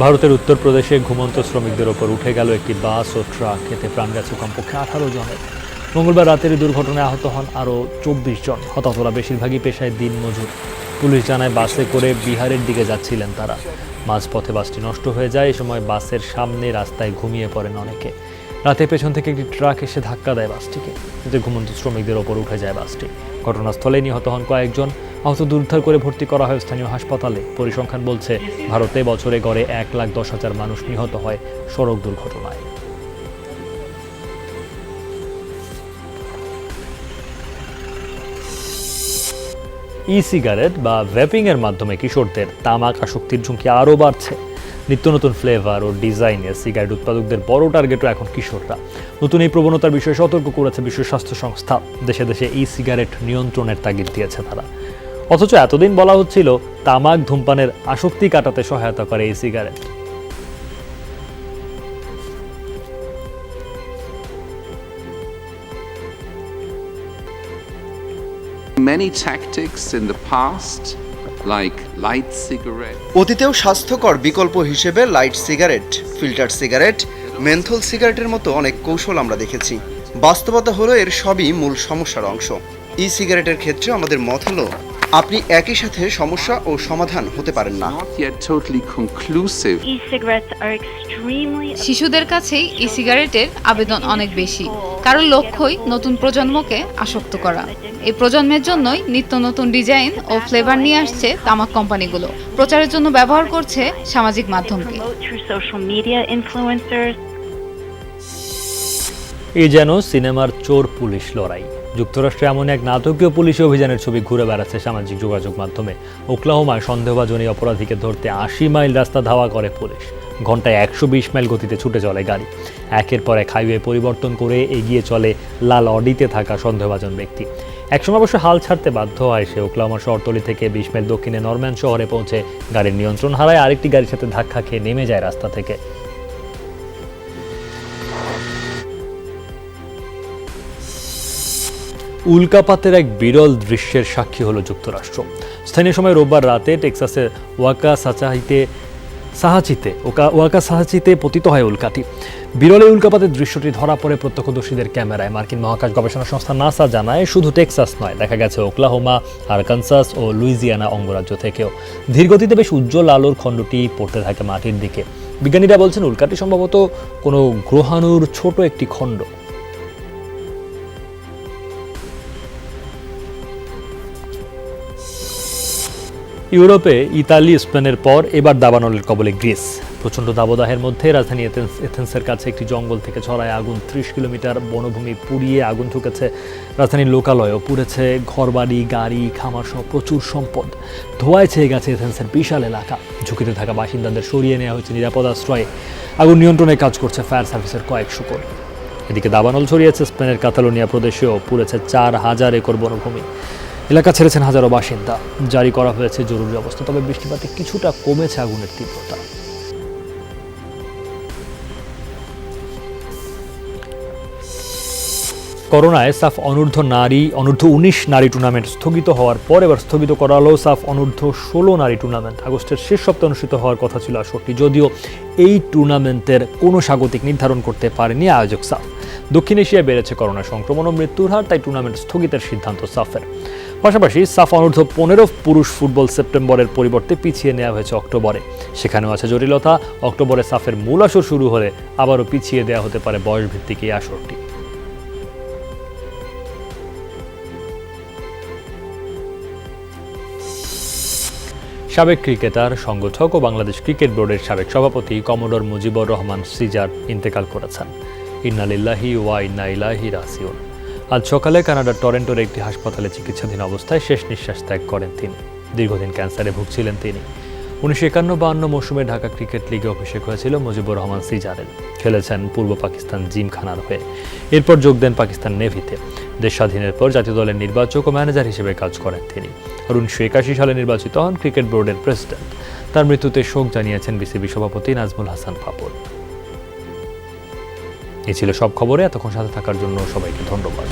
ভারতের উত্তরপ্রদেশে ঘুমন্ত শ্রমিকদের ওপর উঠে গেল একটি বাস ও ট্রাক। এতে প্রাণ গেছে কমপক্ষে 18 জনের। মঙ্গলবার রাতের দুর্ঘটনায় আহত হন আরও 24 জন। হতাহতরা বেশিরভাগই পেশায় দিনমজুর। পুলিশ জানায়, বাসে করে বিহারের দিকে যাচ্ছিলেন তারা। মাঝপথে বাসটি নষ্ট হয়ে যায়। এ সময় বাসের সামনে রাস্তায় ঘুমিয়ে পড়েন অনেকে। রাতে পেছন থেকে একটি ট্রাক এসে ধাক্কা দেয় বাসটিকে। এতে ঘুমন্ত শ্রমিকদের ওপর উঠে যায় বাসটি। ঘটনাস্থলে নিহত হন কয়েকজন। আহতদের উদ্ধার করে ভর্তি করা হয় স্থানীয় হাসপাতালে। পরিসংখ্যান বলছে, ভারতে বছরে গড়ে 1,10,000 মানুষ নিহত হয় সড়ক দুর্ঘটনায়। সিগারেট বা ভ্যাপিংয়ের মাধ্যমে কিশোরদের তামাক আসক্তির ঝুঁকি আরও বাড়ছে। নিত্য নতুন ফ্লেভার ও ডিজাইনের সিগারেট উৎপাদকদের বড় টার্গেটও এখন কিশোররা। নতুন এই প্রবণতার বিষয়ে সতর্ক করেছে বিশ্ব স্বাস্থ্য সংস্থা। দেশে দেশে সিগারেট নিয়ন্ত্রণের তাগিদ দিয়েছে তারা। অথচ এতদিন বলা হচ্ছিল তামাক ধূমপানের আসক্তি কাটাতে সহায়তা করে এই cigarette. Many tactics in the past, like light cigarette. অতীতেও স্বাস্থ্যকর বিকল্প হিসেবে light cigarette, filter cigarette, menthol সিগারেটের মতো অনেক কৌশল আমরা দেখেছি। বাস্তবতা হলো এর সবই মূল সমস্যার অংশ। ই সিগারেটের ক্ষেত্রে আমাদের মত হলো আপনি একই সাথে সমস্যা ও সমাধান হতে পারেন না। শিশুদের কাছেই ই সিগারেটের আবেদন অনেক বেশি, কারণ লক্ষ্যই নতুন প্রজন্মকে আসক্ত করা। এই প্রজন্মের জন্যই নিত্য নতুন ডিজাইন ও ফ্লেভার নিয়ে আসছে তামাক কোম্পানিগুলো। প্রচারের জন্য ব্যবহার করছে সামাজিক মাধ্যমকে। এই যেন সিনেমার চোর পুলিশ লড়াই। যুক্তরাষ্ট্রে এমন এক নাটকীয় পুলিশি অভিযানের ছবি ঘুরে বেড়াচ্ছে সামাজিক যোগাযোগ মাধ্যমে। ওকলাহোমায় সন্দেহভাজন এই অপরাধীকে ধরতে 80 মাইল রাস্তা ধাওয়া করে পুলিশ। ঘন্টায় 120 মাইল গতিতে ছুটে চলে গাড়ি। একের পর এক হাইওয়ে পরিবর্তন করে এগিয়ে চলে লাল অডিতে থাকা সন্দেহভাজন ব্যক্তি। একসময় অবশ্য হাল ছাড়তে বাধ্য হয় সে। ওকলাহোমার শহরতলি থেকে 20 মাইল দক্ষিণে নরম্যান শহরে পৌঁছে গাড়ির নিয়ন্ত্রণ হারায়, আরেকটি গাড়ির সাথে ধাক্কা খেয়ে নেমে যায় রাস্তা থেকে। উল্কাপাতের এক বিরল দৃশ্যের সাক্ষী হলো যুক্তরাষ্ট্র। স্থানীয় সময় রোববার রাতে টেক্সাসের ওয়াকাসাহাচিতে পতিত হয় উল্কাটি। বিরল এই উল্কাপাতের দৃশ্যটি ধরা পড়ে প্রত্যক্ষদর্শীদের ক্যামেরায়। মার্কিন মহাকাশ গবেষণা সংস্থা নাসা জানায়, শুধু টেক্সাস নয়, দেখা গেছে ওকলাহোমা, আরকানসাস ও লুইজিয়ানা অঙ্গরাজ্য থেকেও। ধীরগতিতে বেশ উজ্জ্বল আলোর খণ্ডটি পড়তে থাকে মাটির দিকে। বিজ্ঞানীরা বলছেন উল্কাটি সম্ভবত কোনো গ্রহাণুর ছোট একটি খণ্ড। ইউরোপে ইতালি, স্পেনের পর এবার দাবানলের কবলে গ্রিস। প্রচণ্ড দাবদাহের মধ্যে রাজধানী এথেন্সের কাছে একটি জঙ্গল থেকে ছড়ায় আগুন। 30 কিলোমিটার বনভূমি পুড়িয়ে আগুন ঢুকেছে রাজধানীর লোকালয়ও। পুড়েছে ঘরবাড়ি, গাড়ি, খামার সহ প্রচুর সম্পদ। ধোঁয়ায় ছেয়ে গেছে এথেন্সের বিশাল এলাকা। ঝুঁকিতে থাকা বাসিন্দাদের সরিয়ে নেওয়া হয়েছে নিরাপদ আশ্রয়ে। আগুন নিয়ন্ত্রণে কাজ করছে ফায়ার সার্ভিসের কয়েকশো কর্মী। এদিকে দাবানল ছড়িয়েছে স্পেনের কাতালোনিয়া প্রদেশেও। পুড়েছে 4000 একর বনভূমি। এলাকা ছেড়েছেন হাজারো বাসিন্দা। জারি করা হয়েছে জরুরি অবস্থা। তবে বৃষ্টিপাতে কিছুটা কমেছে আগুনের তীব্রতা। করোনায় সাফ অনূর্ধ্ব 19 নারী টুর্নামেন্ট স্থগিত হওয়ার পর এবার স্থগিত করা হলো সাফ অনূর্ধ্ব 16 নারী টুর্নামেন্ট। আগস্টের শেষ সপ্তাহে অনুষ্ঠিত হওয়ার কথা ছিল 68। যদিও এই টুর্নামেন্টের কোনো স্বাগতিক নির্ধারণ করতে পারেনি আয়োজক সাফ। দক্ষিণ এশিয়ায় বেড়েছে করোনা সংক্রমণ ও মৃত্যুর হার, তাই টুর্নামেন্ট স্থগিতের সিদ্ধান্ত সাফের। পাশাপাশি সাফ অনূর্ধ্ব 15 পুরুষ ফুটবল সেপ্টেম্বরের পরিবর্তে পিছিয়ে নেওয়া হয়েছে অক্টোবরে। সেখানেও আছে জটিলতা। অক্টোবরে সাফের মূল আসর শুরু হলে আবারও পিছিয়ে দেওয়া হতে পারে বয়সভিত্তিক এই আসরটি। সাবেক ক্রিকেটার, সংগঠক ও বাংলাদেশ ক্রিকেট বোর্ডের সাবেক সভাপতি কমোডর মুজিবুর রহমান সিজার ইন্তেকাল করেছেন। ইন্না লিল্লাহি ওয়া ইন্না ইলাইহি রাজিউন। আজ সকালে কানাডার টরেন্টোর একটি হাসপাতালে চিকিৎসাধীন অবস্থায় শেষ নিঃশ্বাস ত্যাগ করেন তিনি। দীর্ঘদিন ক্যান্সারে ভুগছিলেন তিনি। 1951-52 মৌসুমে ঢাকা ক্রিকেট লিগে অভিষেক হয়েছিল মুজিবুর রহমান সিজারের। খেলেছেন পূর্ব পাকিস্তান জিমখানার হয়ে। এরপর যোগ দেন পাকিস্তান নেভিতে। দেশ স্বাধীনের পর জাতীয় দলের নির্বাচক ও ম্যানেজার হিসেবে কাজ করেন তিনি। 1981 সালে নির্বাচিত হন ক্রিকেট বোর্ডের প্রেসিডেন্ট। তার মৃত্যুতে শোক জানিয়েছেন বিসিবি সভাপতি নাজমুল হাসান পাপন। এই ছিল সব খবরে। এতক্ষণ সাথে থাকার জন্য সবাইকে ধন্যবাদ।